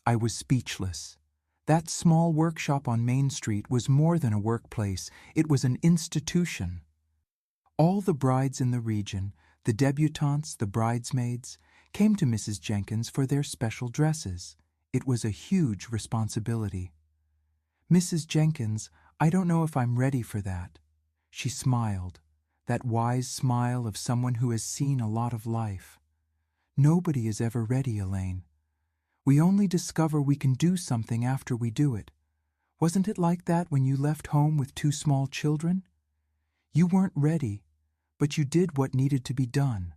I was speechless. That small workshop on Main Street was more than a workplace, it was an institution. All the brides in the region, the debutantes, the bridesmaids, came to Mrs. Jenkins for their special dresses. It was a huge responsibility. "Mrs. Jenkins, I don't know if I'm ready for that." She smiled, that wise smile of someone who has seen a lot of life. "Nobody is ever ready, Elaine. We only discover we can do something after we do it. Wasn't it like that when you left home with two small children? You weren't ready, but you did what needed to be done.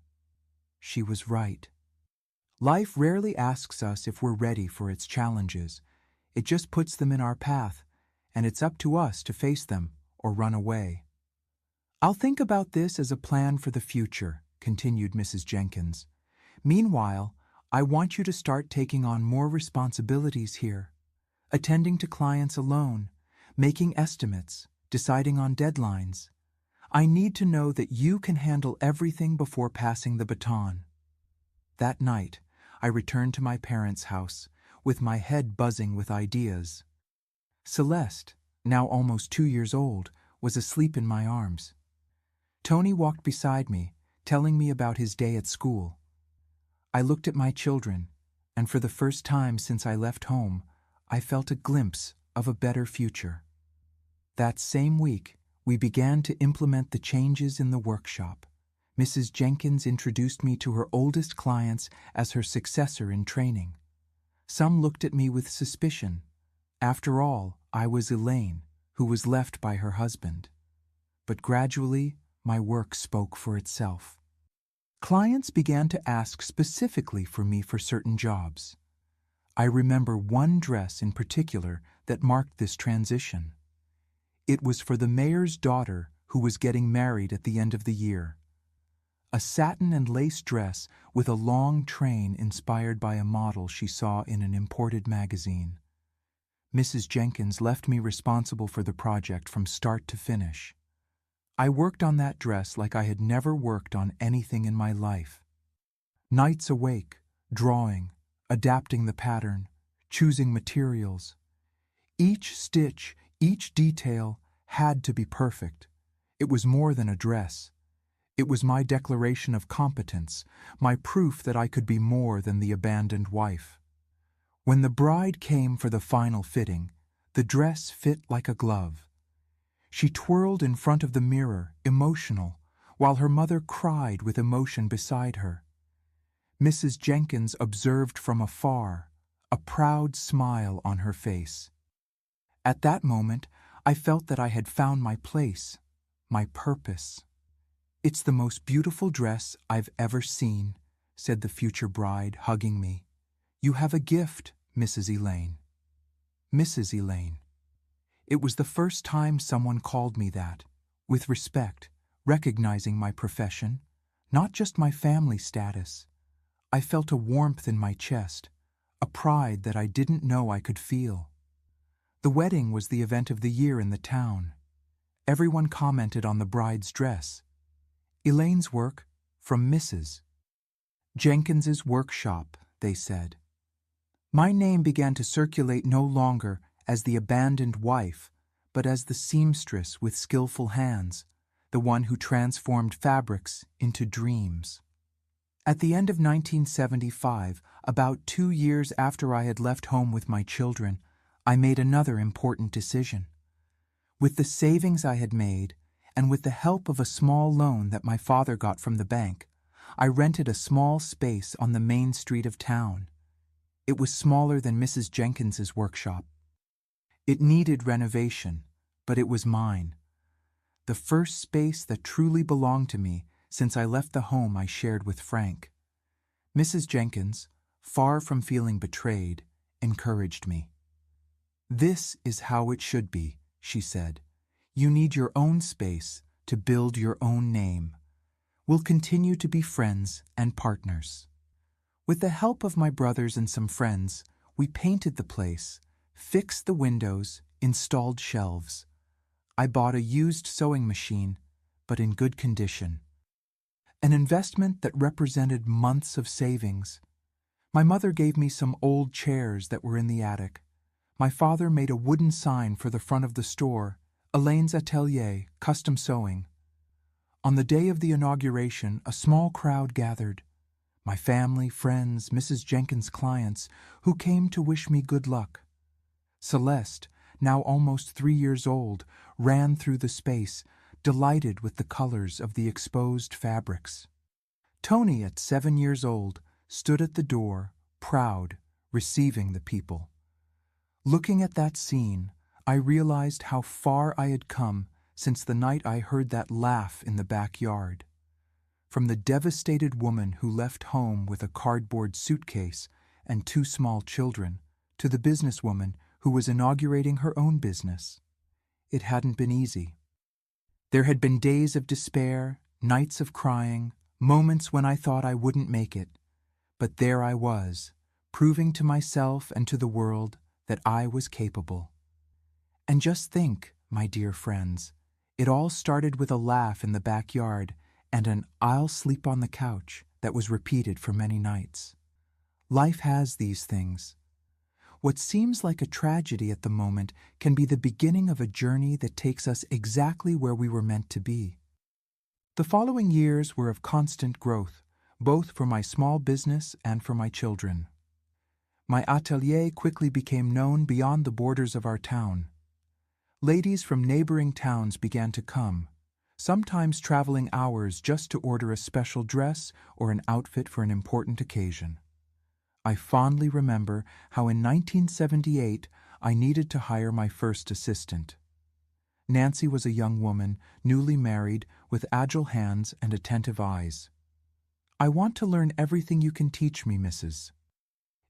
She was right. Life rarely asks us if we're ready for its challenges. It just puts them in our path, and it's up to us to face them or run away. I'll think about this as a plan for the future, continued Mrs. Jenkins. Meanwhile, I want you to start taking on more responsibilities here. Attending to clients alone, making estimates, deciding on deadlines. I need to know that you can handle everything before passing the baton. That night, I returned to my parents' house, with my head buzzing with ideas. Celeste, now almost 2 years old, was asleep in my arms. Tony walked beside me, telling me about his day at school. I looked at my children, and for the first time since I left home, I felt a glimpse of a better future. That same week, we began to implement the changes in the workshop. Mrs. Jenkins introduced me to her oldest clients as her successor in training. Some looked at me with suspicion. After all, I was Elaine, who was left by her husband. But gradually, my work spoke for itself. Clients began to ask specifically for me for certain jobs. I remember one dress in particular that marked this transition. It was for the mayor's daughter who was getting married at the end of the year. A satin and lace dress with a long train inspired by a model she saw in an imported magazine. Mrs. Jenkins left me responsible for the project from start to finish. I worked on that dress like I had never worked on anything in my life. Nights awake, drawing, adapting the pattern, choosing materials. Each stitch, each detail had to be perfect. It was more than a dress. It was my declaration of competence, my proof that I could be more than the abandoned wife. When the bride came for the final fitting, the dress fit like a glove. She twirled in front of the mirror, emotional, while her mother cried with emotion beside her. Mrs. Jenkins observed from afar, a proud smile on her face. At that moment, I felt that I had found my place, my purpose. "It's the most beautiful dress I've ever seen," said the future bride, hugging me. "You have a gift, Mrs. Elaine." Mrs. Elaine. It was the first time someone called me that, with respect, recognizing my profession, not just my family status. I felt a warmth in my chest, a pride that I didn't know I could feel. The wedding was the event of the year in the town. Everyone commented on the bride's dress. Elaine's work from Mrs. Jenkins's workshop, they said. My name began to circulate no longer as the abandoned wife, but as the seamstress with skillful hands, the one who transformed fabrics into dreams. At the end of 1975, about 2 years after I had left home with my children, I made another important decision. With the savings I had made, and with the help of a small loan that my father got from the bank, I rented a small space on the main street of town. It was smaller than Mrs. Jenkins's workshop. It needed renovation, but it was mine. The first space that truly belonged to me since I left the home I shared with Frank. Mrs. Jenkins, far from feeling betrayed, encouraged me. "This is how it should be," she said. "You need your own space to build your own name. We'll continue to be friends and partners." With the help of my brothers and some friends, we painted the place, fixed the windows, installed shelves. I bought a used sewing machine, but in good condition. An investment that represented months of savings. My mother gave me some old chairs that were in the attic. My father made a wooden sign for the front of the store, Elaine's Atelier, Custom Sewing. On the day of the inauguration, a small crowd gathered. My family, friends, Mrs. Jenkins' clients, who came to wish me good luck. Celeste, now almost 3 years old, ran through the space, delighted with the colors of the exposed fabrics. Tony, at 7 years old, stood at the door, proud, receiving the people. Looking at that scene, I realized how far I had come since the night I heard that laugh in the backyard. From the devastated woman who left home with a cardboard suitcase and two small children, to the businesswoman who was inaugurating her own business. It hadn't been easy. There had been days of despair, nights of crying, moments when I thought I wouldn't make it. But there I was, proving to myself and to the world that I was capable. And just think, my dear friends, it all started with a laugh in the backyard and an "I'll sleep on the couch" that was repeated for many nights. Life has these things. What seems like a tragedy at the moment can be the beginning of a journey that takes us exactly where we were meant to be. The following years were of constant growth, both for my small business and for my children. My atelier quickly became known beyond the borders of our town. Ladies from neighboring towns began to come, sometimes traveling hours just to order a special dress or an outfit for an important occasion. I fondly remember how in 1978 I needed to hire my first assistant. Nancy was a young woman, newly married, with agile hands and attentive eyes. "I want to learn everything you can teach me, Mrs.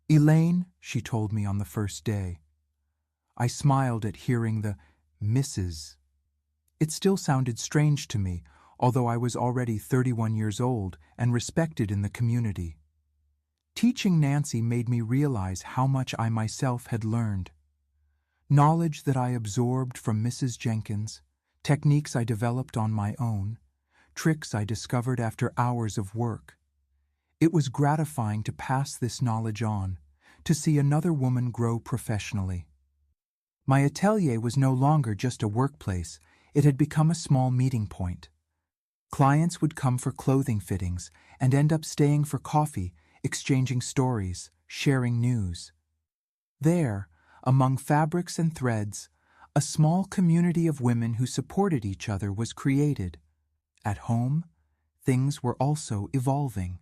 Elaine," she told me on the first day. I smiled at hearing the Mrs. It still sounded strange to me, although I was already 31 years old and respected in the community. Teaching Nancy made me realize how much I myself had learned. Knowledge that I absorbed from Mrs. Jenkins, techniques I developed on my own, tricks I discovered after hours of work. It was gratifying to pass this knowledge on, to see another woman grow professionally. My atelier was no longer just a workplace, it had become a small meeting point. Clients would come for clothing fittings and end up staying for coffee, exchanging stories, sharing news. There, among fabrics and threads, a small community of women who supported each other was created. At home, things were also evolving.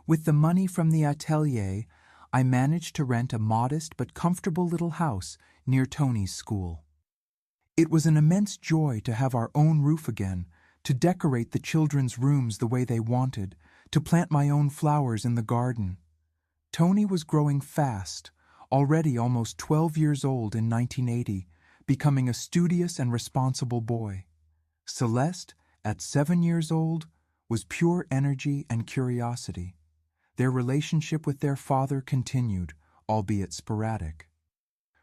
With the money from the atelier, I managed to rent a modest but comfortable little house near Tony's school. It was an immense joy to have our own roof again, to decorate the children's rooms the way they wanted, to plant my own flowers in the garden. Tony was growing fast, already almost 12 years old in 1980, becoming a studious and responsible boy. Celeste, at 7 years old, was pure energy and curiosity. Their relationship with their father continued, albeit sporadic.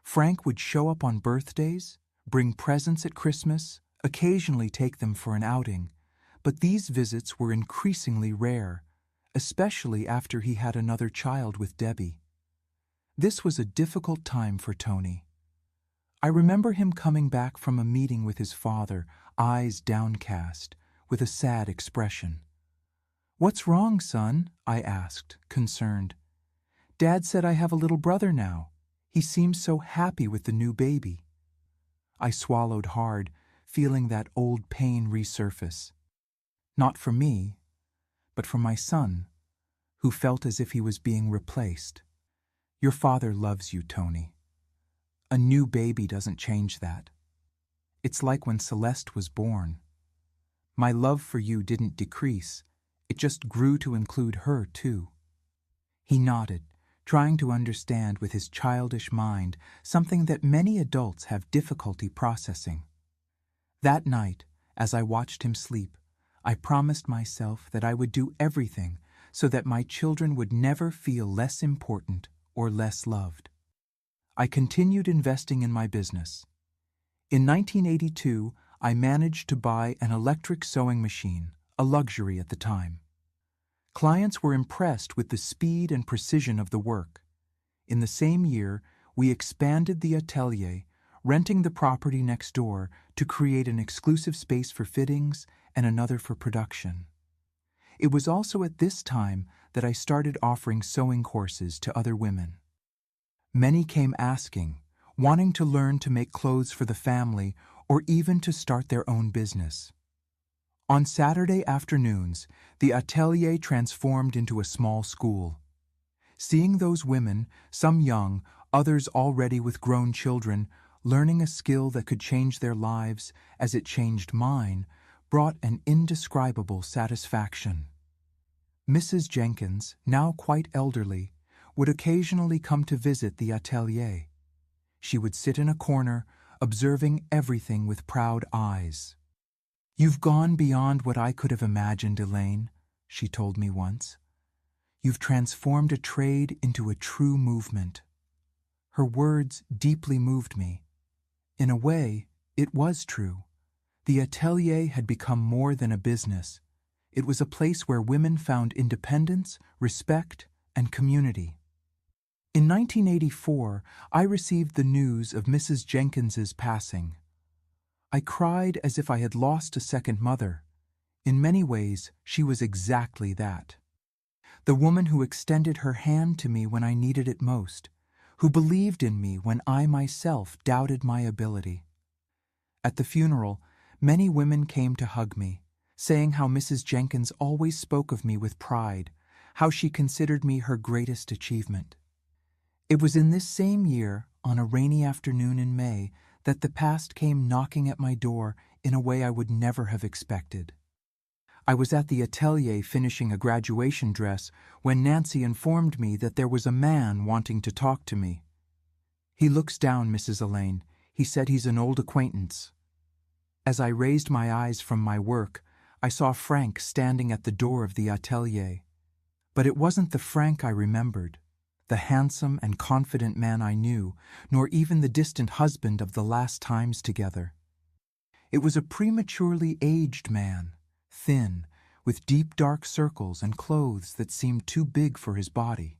Frank would show up on birthdays, bring presents at Christmas, occasionally take them for an outing, but these visits were increasingly rare, especially after he had another child with Debbie. This was a difficult time for Tony. I remember him coming back from a meeting with his father, eyes downcast, with a sad expression. "What's wrong, son?" I asked, concerned. "Dad said I have a little brother now. He seems so happy with the new baby." I swallowed hard, feeling that old pain resurface. Not for me, but for my son, who felt as if he was being replaced. "Your father loves you, Tony. A new baby doesn't change that. It's like when Celeste was born. My love for you didn't decrease, it just grew to include her, too." He nodded, trying to understand with his childish mind something that many adults have difficulty processing. That night, as I watched him sleep, I promised myself that I would do everything so that my children would never feel less important or less loved. I continued investing in my business. In 1982, I managed to buy an electric sewing machine, a luxury at the time. Clients were impressed with the speed and precision of the work. In the same year, we expanded the atelier, renting the property next door to create an exclusive space for fittings and another for production. It was also at this time that I started offering sewing courses to other women. Many came asking, wanting to learn to make clothes for the family or even to start their own business. On Saturday afternoons, the atelier transformed into a small school. Seeing those women, some young, others already with grown children, learning a skill that could change their lives as it changed mine, brought an indescribable satisfaction. Mrs. Jenkins, now quite elderly, would occasionally come to visit the atelier. She would sit in a corner, observing everything with proud eyes. "You've gone beyond what I could have imagined, Elaine," she told me once. "You've transformed a trade into a true movement." Her words deeply moved me. In a way, it was true. The atelier had become more than a business. It was a place where women found independence, respect, and community. In 1984, I received the news of Mrs. Jenkins's passing. I cried as if I had lost a second mother. In many ways, she was exactly that. The woman who extended her hand to me when I needed it most, who believed in me when I myself doubted my ability. At the funeral, many women came to hug me, saying how Mrs. Jenkins always spoke of me with pride, how she considered me her greatest achievement. It was in this same year, on a rainy afternoon in May, that the past came knocking at my door in a way I would never have expected. I was at the atelier finishing a graduation dress when Nancy informed me that there was a man wanting to talk to me. "He looks down, Mrs. Elaine. He said he's an old acquaintance." As I raised my eyes from my work, I saw Frank standing at the door of the atelier. But it wasn't the Frank I remembered, the handsome and confident man I knew, nor even the distant husband of the last times together. It was a prematurely aged man, thin, with deep dark circles and clothes that seemed too big for his body.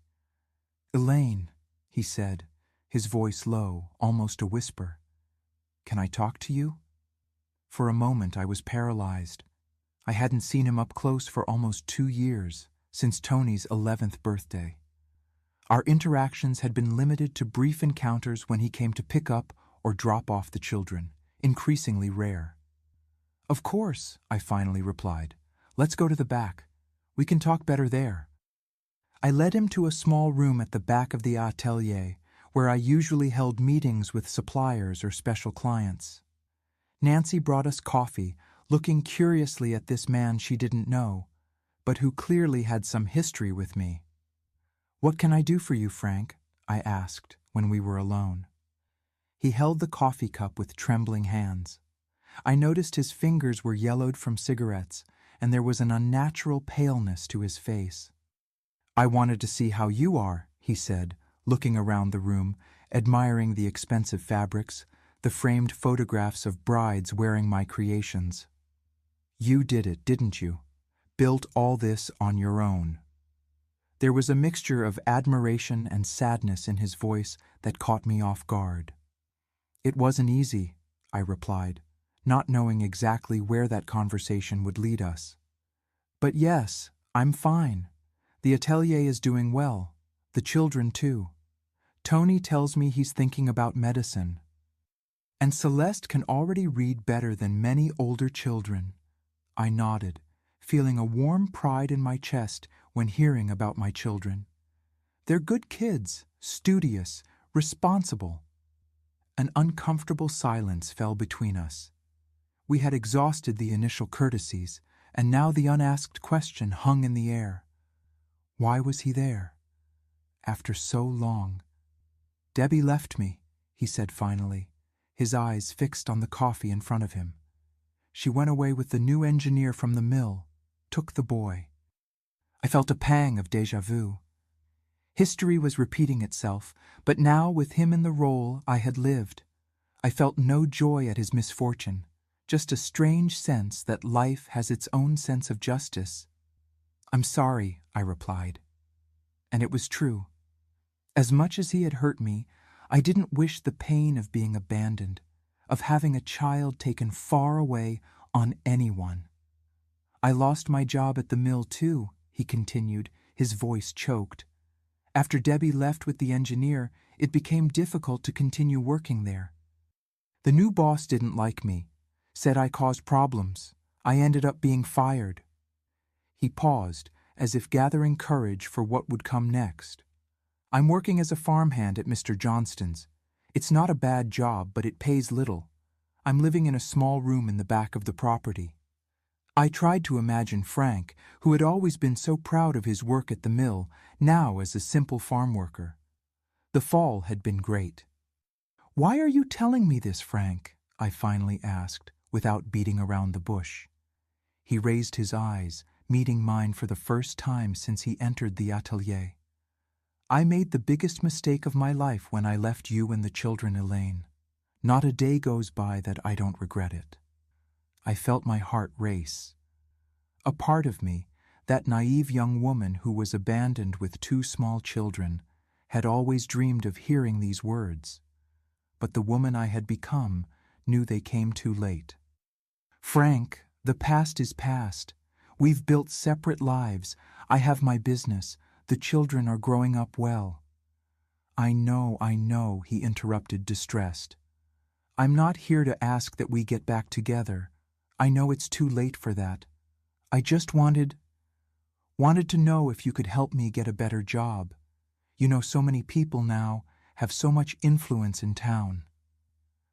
"Elaine," he said, his voice low, almost a whisper. "Can I talk to you?" For a moment I was paralyzed. I hadn't seen him up close for almost 2 years, since Tony's 11th birthday. Our interactions had been limited to brief encounters when he came to pick up or drop off the children, increasingly rare. "Of course," I finally replied. "Let's go to the back. We can talk better there." I led him to a small room at the back of the atelier, where I usually held meetings with suppliers or special clients. Nancy brought us coffee, looking curiously at this man she didn't know, but who clearly had some history with me. "What can I do for you, Frank?" I asked when we were alone. He held the coffee cup with trembling hands. I noticed his fingers were yellowed from cigarettes, and there was an unnatural paleness to his face. "I wanted to see how you are," he said, looking around the room, admiring the expensive fabrics, the framed photographs of brides wearing my creations. "You did it, didn't you? Built all this on your own." There was a mixture of admiration and sadness in his voice that caught me off guard. "It wasn't easy," I replied, not knowing exactly where that conversation would lead us. "But yes, I'm fine. The atelier is doing well. The children, too. Tony tells me he's thinking about medicine. And Celeste can already read better than many older children." I nodded, feeling a warm pride in my chest when hearing about my children. "They're good kids, studious, responsible." An uncomfortable silence fell between us. We had exhausted the initial courtesies, and now the unasked question hung in the air. Why was he there? After so long. "Debbie left me," he said finally, his eyes fixed on the coffee in front of him. "She went away with the new engineer from the mill, took the boy." I felt a pang of déjà vu. History was repeating itself, but now with him in the role I had lived. I felt no joy at his misfortune, just a strange sense that life has its own sense of justice. "I'm sorry," I replied. And it was true. As much as he had hurt me, I didn't wish the pain of being abandoned, of having a child taken far away on anyone. "I lost my job at the mill too," he continued, his voice choked. "After Debbie left with the engineer, it became difficult to continue working there. The new boss didn't like me, said I caused problems. I ended up being fired." He paused, as if gathering courage for what would come next. I'm working as a farmhand at Mr. Johnston's. It's not a bad job, but it pays little. I'm living in a small room in the back of the property. I tried to imagine Frank, who had always been so proud of his work at the mill, now as a simple farm worker. The fall had been great. "Why are you telling me this, Frank?" I finally asked, without beating around the bush. He raised his eyes, meeting mine for the first time since he entered the atelier. "I made the biggest mistake of my life when I left you and the children, Elaine. Not a day goes by that I don't regret it." I felt my heart race. A part of me, that naive young woman who was abandoned with 2 small children, had always dreamed of hearing these words. But the woman I had become knew they came too late. "Frank, the past is past. We've built separate lives. I have my business. The children are growing up well." I know," he interrupted, distressed. "I'm not here to ask that we get back together. I know it's too late for that. I just wanted to know if you could help me get a better job. You know, so many people now have so much influence in town."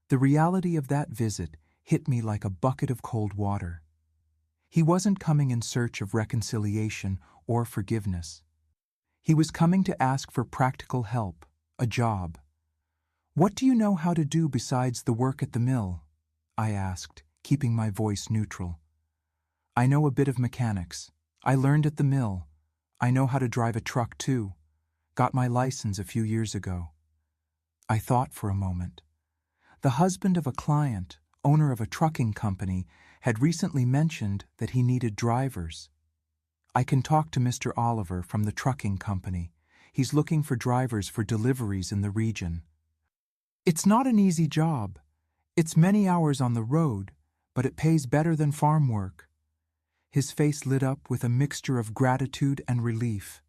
The reality of that visit hit me like a bucket of cold water. He wasn't coming in search of reconciliation or forgiveness. He was coming to ask for practical help, a job. "What do you know how to do besides the work at the mill?" I asked, keeping my voice neutral. "I know a bit of mechanics. I learned at the mill. I know how to drive a truck too. Got my license a few years ago." I thought for a moment. The husband of a client, owner of a trucking company, had recently mentioned that he needed drivers. "I can talk to Mr. Oliver from the trucking company. He's looking for drivers for deliveries in the region." "It's not an easy job. It's many hours on the road, but it pays better than farm work." His face lit up with a mixture of gratitude and relief.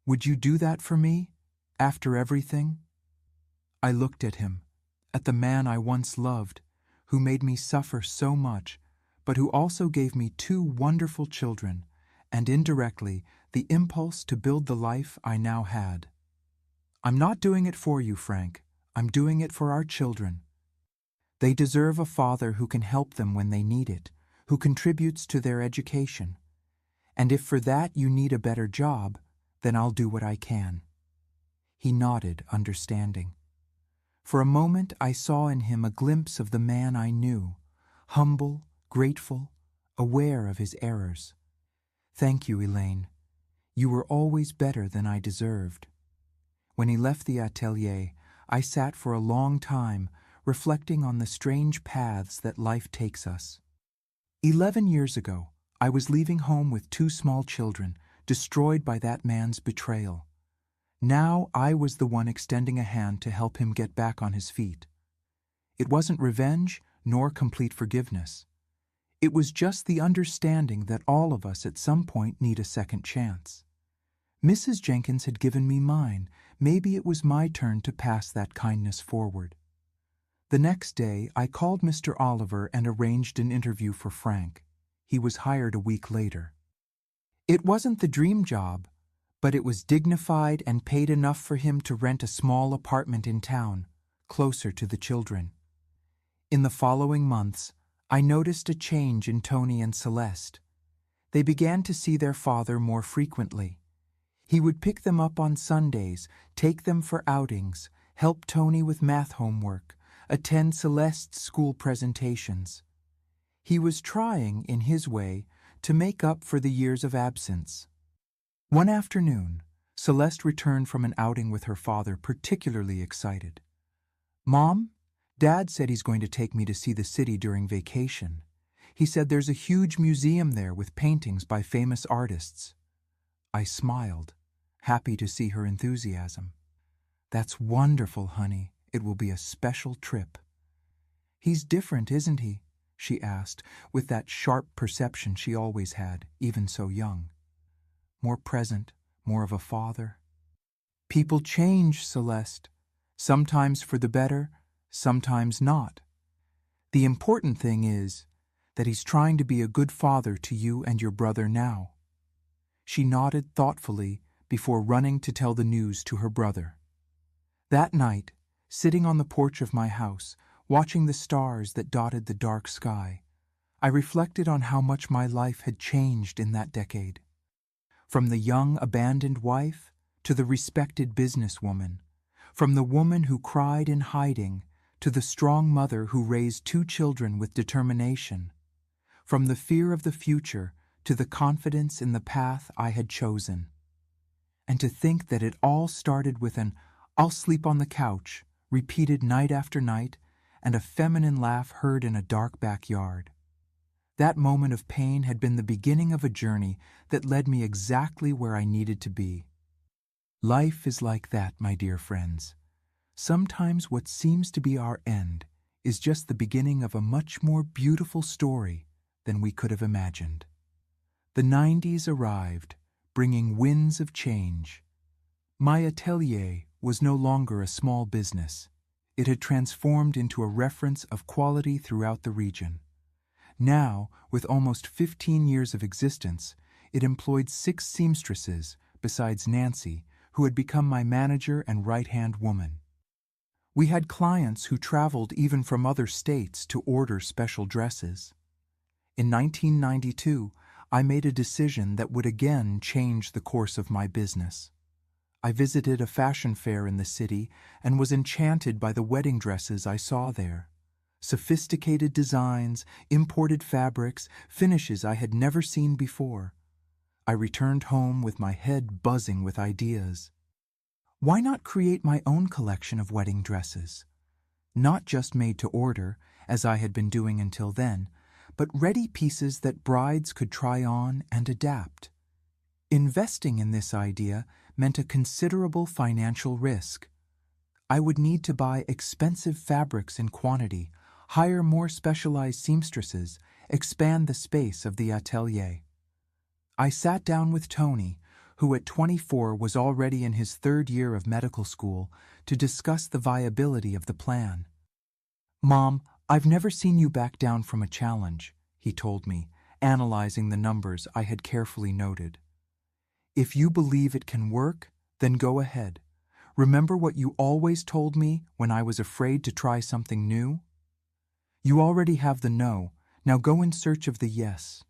"Would you do that for me, after everything?" I looked at him, at the man I once loved, who made me suffer so much, but who also gave me 2 wonderful children, and indirectly the impulse to build the life I now had. "I'm not doing it for you, Frank. I'm doing it for our children. They deserve a father who can help them when they need it, who contributes to their education. And if for that you need a better job, then I'll do what I can." He nodded, understanding. For a moment I saw in him a glimpse of the man I knew, humble, grateful, aware of his errors. "Thank you, Elaine. You were always better than I deserved." When he left the atelier, I sat for a long time, reflecting on the strange paths that life takes us. 11 years ago, I was leaving home with 2 small children, destroyed by that man's betrayal. Now I was the one extending a hand to help him get back on his feet. It wasn't revenge nor complete forgiveness. It was just the understanding that all of us at some point need a second chance. Mrs. Jenkins had given me mine. Maybe it was my turn to pass that kindness forward. The next day, I called Mr. Oliver and arranged an interview for Frank. He was hired a week later. It wasn't the dream job, but it was dignified and paid enough for him to rent a small apartment in town, closer to the children. In the following months, I noticed a change in Tony and Celeste. They began to see their father more frequently. He would pick them up on Sundays, take them for outings, help Tony with math homework, attend Celeste's school presentations. He was trying, in his way, to make up for the years of absence. One afternoon, Celeste returned from an outing with her father, particularly excited. "Mom, Dad said he's going to take me to see the city during vacation. He said there's a huge museum there with paintings by famous artists." I smiled, happy to see her enthusiasm. "That's wonderful, honey. It will be a special trip." "He's different, isn't he?" she asked, with that sharp perception she always had, even so young. "More present, more of a father." "People change, Celeste. Sometimes for the better, sometimes not. The important thing is that he's trying to be a good father to you and your brother now." She nodded thoughtfully before running to tell the news to her brother. That night, sitting on the porch of my house, watching the stars that dotted the dark sky, I reflected on how much my life had changed in that decade. From the young, abandoned wife to the respected businesswoman, from the woman who cried in hiding to the strong mother who raised 2 children with determination, from the fear of the future to the confidence in the path I had chosen. And to think that it all started with an "I'll sleep on the couch" repeated night after night, and a feminine laugh heard in a dark backyard. That moment of pain had been the beginning of a journey that led me exactly where I needed to be. Life is like that, my dear friends. Sometimes what seems to be our end is just the beginning of a much more beautiful story than we could have imagined. The 90s arrived, bringing winds of change. My atelier was no longer a small business. It had transformed into a reference of quality throughout the region. Now, with almost 15 years of existence, it employed 6 seamstresses, besides Nancy, who had become my manager and right-hand woman. We had clients who traveled even from other states to order special dresses. In 1992, I made a decision that would again change the course of my business. I visited a fashion fair in the city and was enchanted by the wedding dresses I saw there. Sophisticated designs, imported fabrics, finishes I had never seen before. I returned home with my head buzzing with ideas. Why not create my own collection of wedding dresses? Not just made to order, as I had been doing until then, but ready pieces that brides could try on and adapt. Investing in this idea meant a considerable financial risk. I would need to buy expensive fabrics in quantity, hire more specialized seamstresses, expand the space of the atelier. I sat down with Tony, who at 24 was already in his 3rd year of medical school, to discuss the viability of the plan. "Mom, I've never seen you back down from a challenge," he told me, analyzing the numbers I had carefully noted. "If you believe it can work, then go ahead. Remember what you always told me when I was afraid to try something new? You already have the no, now go in search of the yes."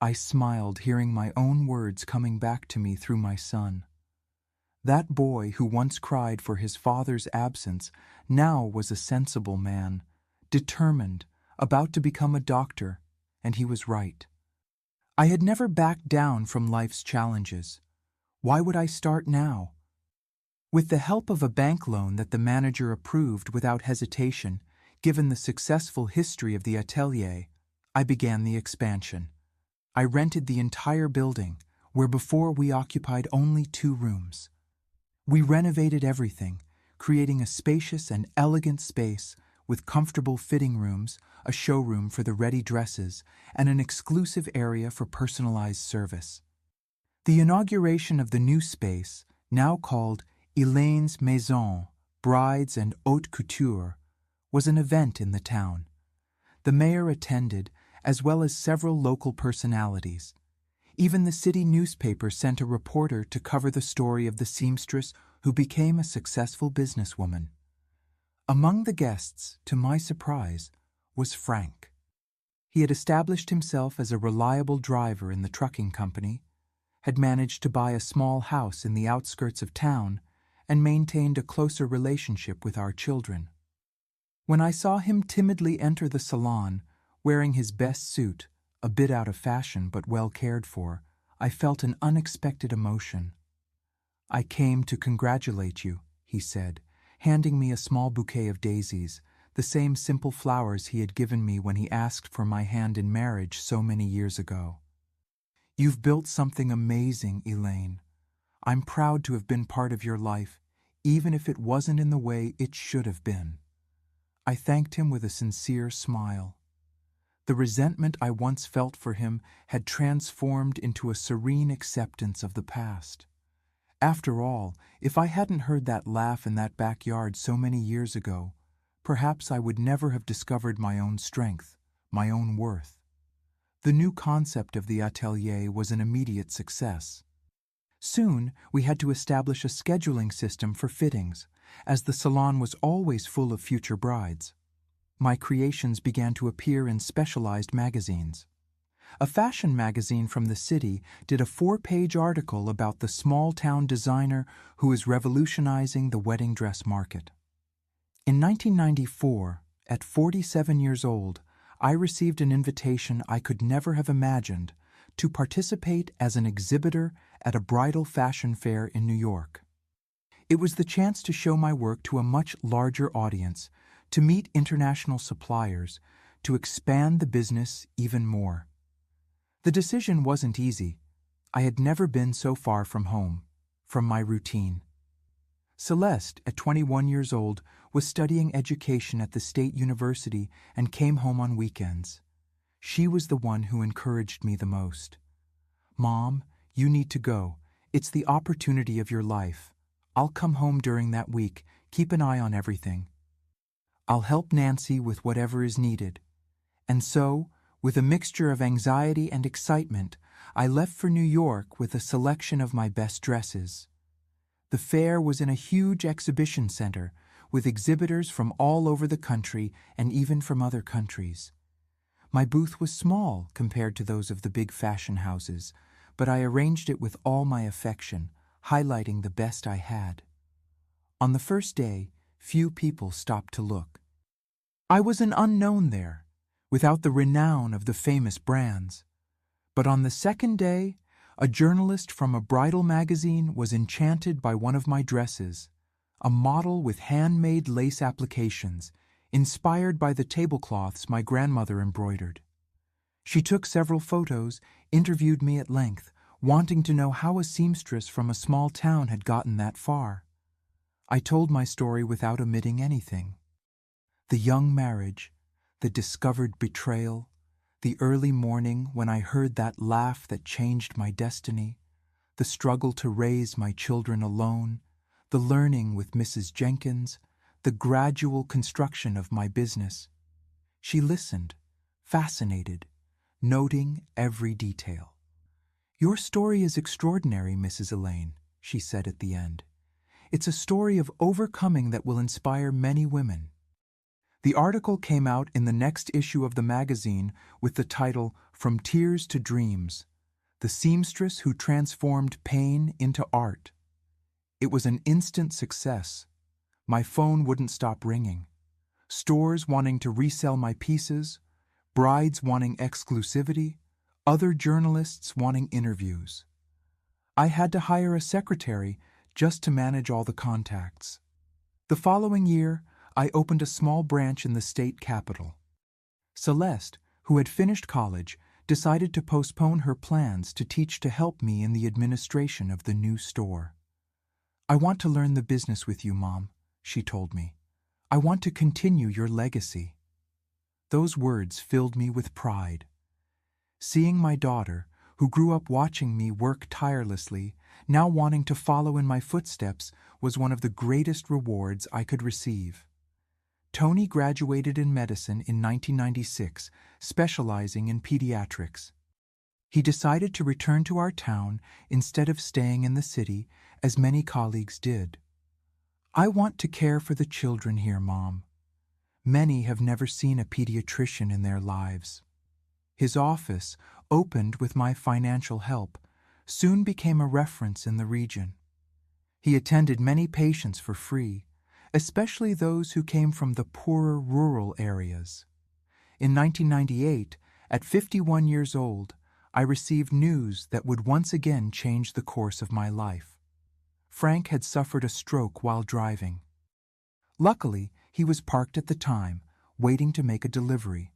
I smiled, hearing my own words coming back to me through my son. That boy who once cried for his father's absence now was a sensible man, determined, about to become a doctor, and he was right. I had never backed down from life's challenges. Why would I start now? With the help of a bank loan that the manager approved without hesitation, given the successful history of the atelier, I began the expansion. I rented the entire building, where before we occupied only 2 rooms. We renovated everything, creating a spacious and elegant space with comfortable fitting rooms, a showroom for the ready dresses, and an exclusive area for personalized service. The inauguration of the new space, now called Elaine's Maison, Brides and Haute Couture, was an event in the town. The mayor attended, as well as several local personalities. Even the city newspaper sent a reporter to cover the story of the seamstress who became a successful businesswoman. Among the guests, to my surprise, was Frank. He had established himself as a reliable driver in the trucking company, had managed to buy a small house in the outskirts of town, and maintained a closer relationship with our children. When I saw him timidly enter the salon, wearing his best suit, a bit out of fashion but well cared for, I felt an unexpected emotion. "I came to congratulate you," he said, handing me a small bouquet of daisies, the same simple flowers he had given me when he asked for my hand in marriage so many years ago. "You've built something amazing, Elaine. I'm proud to have been part of your life, even if it wasn't in the way it should have been." I thanked him with a sincere smile. The resentment I once felt for him had transformed into a serene acceptance of the past. After all, if I hadn't heard that laugh in that backyard so many years ago, perhaps I would never have discovered my own strength, my own worth. The new concept of the atelier was an immediate success. Soon, we had to establish a scheduling system for fittings, as the salon was always full of future brides. My creations began to appear in specialized magazines. A fashion magazine from the city did a 4-page article about the small-town designer who is revolutionizing the wedding dress market. In 1994, at 47 years old, I received an invitation I could never have imagined to participate as an exhibitor at a bridal fashion fair in New York. It was the chance to show my work to a much larger audience, to meet international suppliers, to expand the business even more. The decision wasn't easy. I had never been so far from home, from my routine. Celeste, at 21 years old, was studying education at the State University and came home on weekends. She was the one who encouraged me the most. "Mom, you need to go. It's the opportunity of your life. I'll come home during that week. Keep an eye on everything. I'll help Nancy with whatever is needed." And so, with a mixture of anxiety and excitement, I left for New York with a selection of my best dresses. The fair was in a huge exhibition center, with exhibitors from all over the country and even from other countries. My booth was small compared to those of the big fashion houses, but I arranged it with all my affection, highlighting the best I had. On the first day, few people stopped to look. I was an unknown there, without the renown of the famous brands. But on the second day, a journalist from a bridal magazine was enchanted by one of my dresses, a model with handmade lace applications, inspired by the tablecloths my grandmother embroidered. She took several photos, interviewed me at length, wanting to know how a seamstress from a small town had gotten that far. I told my story without omitting anything. The young marriage, the discovered betrayal, the early morning when I heard that laugh that changed my destiny, the struggle to raise my children alone, the learning with Mrs. Jenkins, the gradual construction of my business. She listened, fascinated, noting every detail. "Your story is extraordinary, Mrs. Elaine," she said at the end. "It's a story of overcoming that will inspire many women." The article came out in the next issue of the magazine with the title "From Tears to Dreams: The Seamstress Who Transformed Pain into Art." It was an instant success. My phone wouldn't stop ringing. Stores wanting to resell my pieces, brides wanting exclusivity, other journalists wanting interviews. I had to hire a secretary just to manage all the contacts. The following year, I opened a small branch in the state capital. Celeste, who had finished college, decided to postpone her plans to teach to help me in the administration of the new store. "I want to learn the business with you, Mom," she told me. "I want to continue your legacy." Those words filled me with pride. Seeing my daughter, who grew up watching me work tirelessly, now wanting to follow in my footsteps, was one of the greatest rewards I could receive. Tony graduated in medicine in 1996, specializing in pediatrics. He decided to return to our town instead of staying in the city, as many colleagues did. "I want to care for the children here, Mom. Many have never seen a pediatrician in their lives." His office, opened with my financial help, soon became a reference in the region. He attended many patients for free, especially those who came from the poorer rural areas. In 1998, at 51 years old, I received news that would once again change the course of my life. Frank had suffered a stroke while driving. Luckily, he was parked at the time, waiting to make a delivery.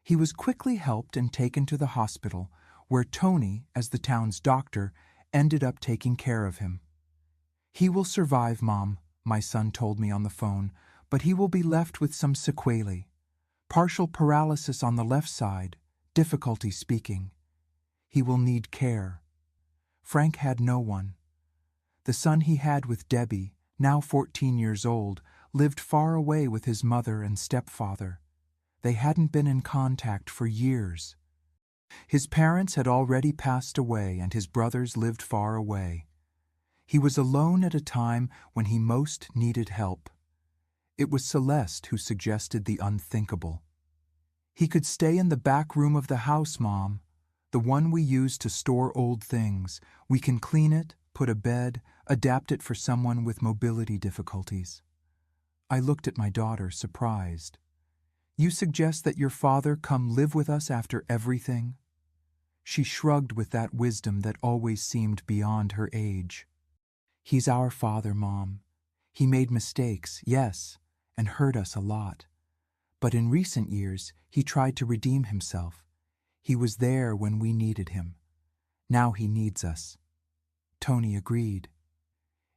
He was quickly helped and taken to the hospital, where Tony, as the town's doctor, ended up taking care of him. "He will survive, Mom," my son told me on the phone, "but he will be left with some sequelae. Partial paralysis on the left side, difficulty speaking. He will need care." Frank had no one. The son he had with Debbie, now 14 years old, lived far away with his mother and stepfather. They hadn't been in contact for years. His parents had already passed away and his brothers lived far away. He was alone at a time when he most needed help. It was Celeste who suggested the unthinkable. "He could stay in the back room of the house, Mom, the one we use to store old things. We can clean it, put a bed, adapt it for someone with mobility difficulties." I looked at my daughter, surprised. "You suggest that your father come live with us after everything?" She shrugged with that wisdom that always seemed beyond her age. "He's our father, Mom. He made mistakes, yes, and hurt us a lot. But in recent years, he tried to redeem himself. He was there when we needed him. Now he needs us." Tony agreed.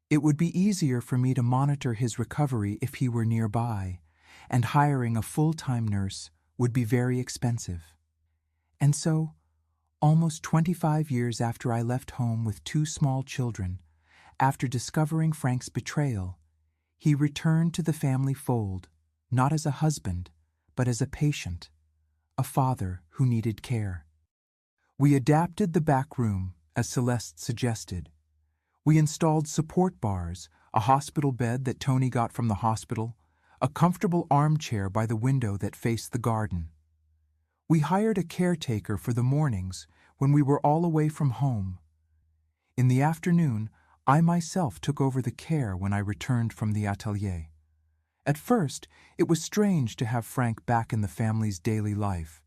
"It would be easier for me to monitor his recovery if he were nearby, and hiring a full-time nurse would be very expensive." And so, almost 25 years after I left home with 2 small children, after discovering Frank's betrayal, he returned to the family fold, not as a husband, but as a patient, a father who needed care. We adapted the back room, as Celeste suggested. We installed support bars, a hospital bed that Tony got from the hospital, a comfortable armchair by the window that faced the garden. We hired a caretaker for the mornings when we were all away from home. In the afternoon, I myself took over the care when I returned from the atelier. At first, it was strange to have Frank back in the family's daily life.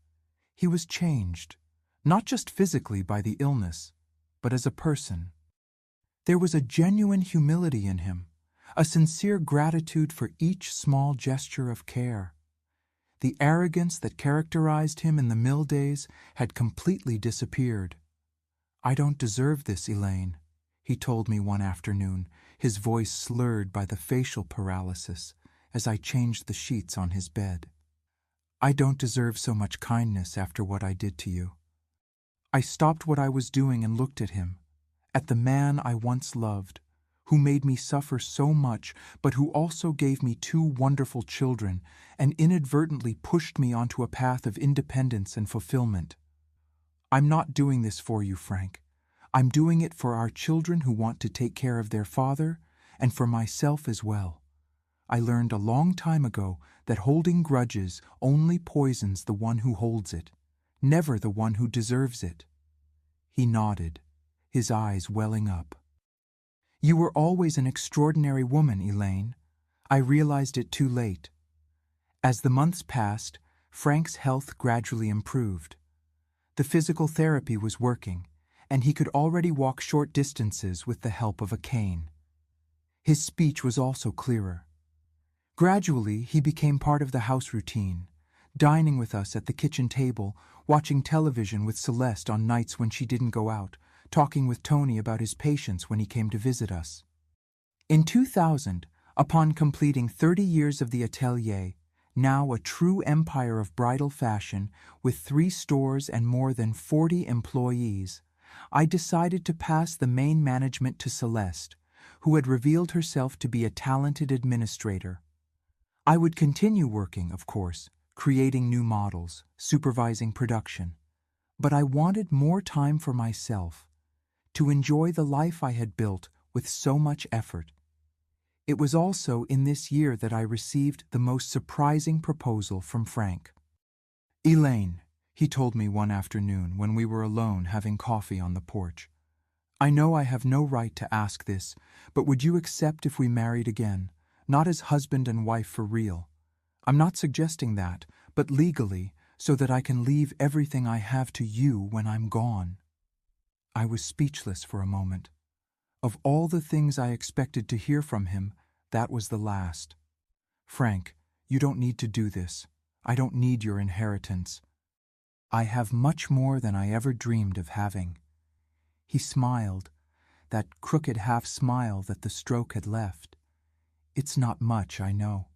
He was changed, not just physically by the illness, but as a person. There was a genuine humility in him, a sincere gratitude for each small gesture of care. The arrogance that characterized him in the mill days had completely disappeared. "I don't deserve this, Elaine," he told me one afternoon, his voice slurred by the facial paralysis as I changed the sheets on his bed. "I don't deserve so much kindness after what I did to you." I stopped what I was doing and looked at him, at the man I once loved, who made me suffer so much, but who also gave me 2 wonderful children and inadvertently pushed me onto a path of independence and fulfillment. "I'm not doing this for you, Frank. I'm doing it for our children who want to take care of their father, and for myself as well. I learned a long time ago that holding grudges only poisons the one who holds it, never the one who deserves it." He nodded, his eyes welling up. "You were always an extraordinary woman, Elaine. I realized it too late." As the months passed, Frank's health gradually improved. The physical therapy was working, and he could already walk short distances with the help of a cane. His speech was also clearer. Gradually, he became part of the house routine, dining with us at the kitchen table, watching television with Celeste on nights when she didn't go out, talking with Tony about his patients when he came to visit us. In 2000, upon completing 30 years of the atelier, now a true empire of bridal fashion with 3 stores and more than 40 employees, I decided to pass the main management to Celeste, who had revealed herself to be a talented administrator. I would continue working, of course, creating new models, supervising production, but I wanted more time for myself, to enjoy the life I had built with so much effort. It was also in this year that I received the most surprising proposal from Frank. "Elaine," he told me one afternoon when we were alone having coffee on the porch, "I know I have no right to ask this, but would you accept if we married again, not as husband and wife for real? I'm not suggesting that, but legally, so that I can leave everything I have to you when I'm gone." I was speechless for a moment. Of all the things I expected to hear from him, that was the last. "Frank, you don't need to do this. I don't need your inheritance. I have much more than I ever dreamed of having." He smiled, that crooked half-smile that the stroke had left. "It's not much, I know.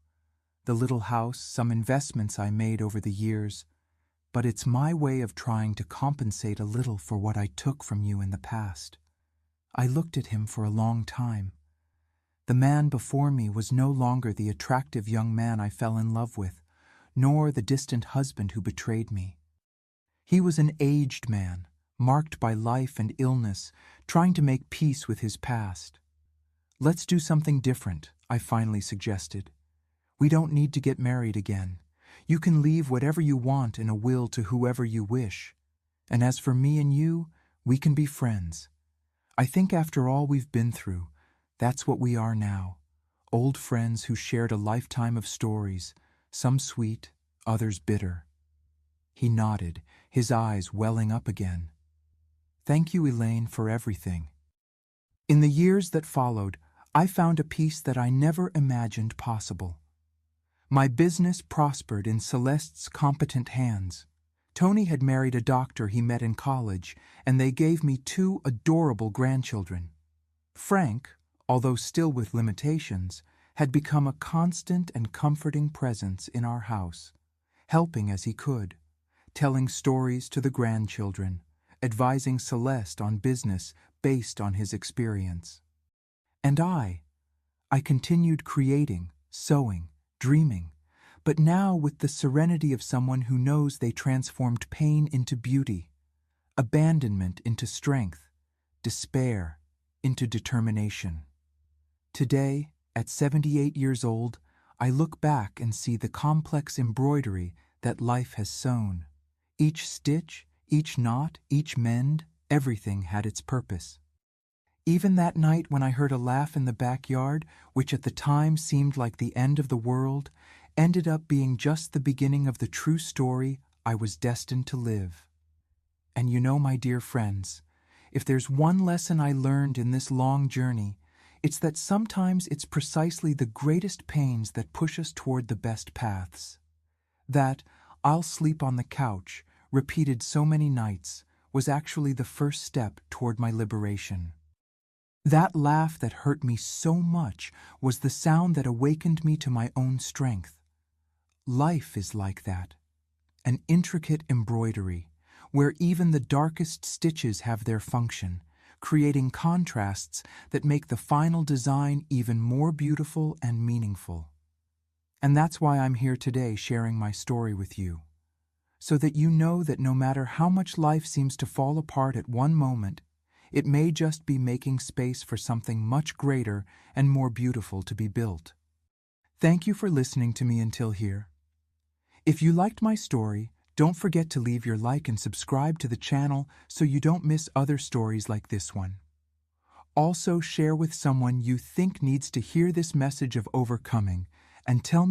The little house, some investments I made over the years, but it's my way of trying to compensate a little for what I took from you in the past." I looked at him for a long time. The man before me was no longer the attractive young man I fell in love with, nor the distant husband who betrayed me. He was an aged man, marked by life and illness, trying to make peace with his past. "Let's do something different," I finally suggested. "We don't need to get married again. You can leave whatever you want in a will to whoever you wish. And as for me and you, we can be friends. I think after all we've been through, that's what we are now. Old friends who shared a lifetime of stories, some sweet, others bitter." He nodded, his eyes welling up again. "Thank you, Elaine, for everything." In the years that followed, I found a peace that I never imagined possible. My business prospered in Celeste's competent hands. Tony had married a doctor he met in college, and they gave me 2 adorable grandchildren. Frank, although still with limitations, had become a constant and comforting presence in our house, helping as he could, telling stories to the grandchildren, advising Celeste on business based on his experience. And I continued creating, sewing, dreaming, but now with the serenity of someone who knows they transformed pain into beauty, abandonment into strength, despair into determination. Today, at 78 years old, I look back and see the complex embroidery that life has sewn. Each stitch, each knot, each mend, everything had its purpose. Even that night when I heard a laugh in the backyard, which at the time seemed like the end of the world, ended up being just the beginning of the true story I was destined to live. And you know, my dear friends, if there's one lesson I learned in this long journey, it's that sometimes it's precisely the greatest pains that push us toward the best paths. That "I'll sleep on the couch," repeated so many nights, was actually the first step toward my liberation. That laugh that hurt me so much was the sound that awakened me to my own strength. Life is like that, an intricate embroidery, where even the darkest stitches have their function, creating contrasts that make the final design even more beautiful and meaningful. And that's why I'm here today sharing my story with you, so that you know that no matter how much life seems to fall apart at one moment, it may just be making space for something much greater and more beautiful to be built. Thank you for listening to me until here. If you liked my story, don't forget to leave your like and subscribe to the channel so you don't miss other stories like this one. Also, share with someone you think needs to hear this message of overcoming, and tell me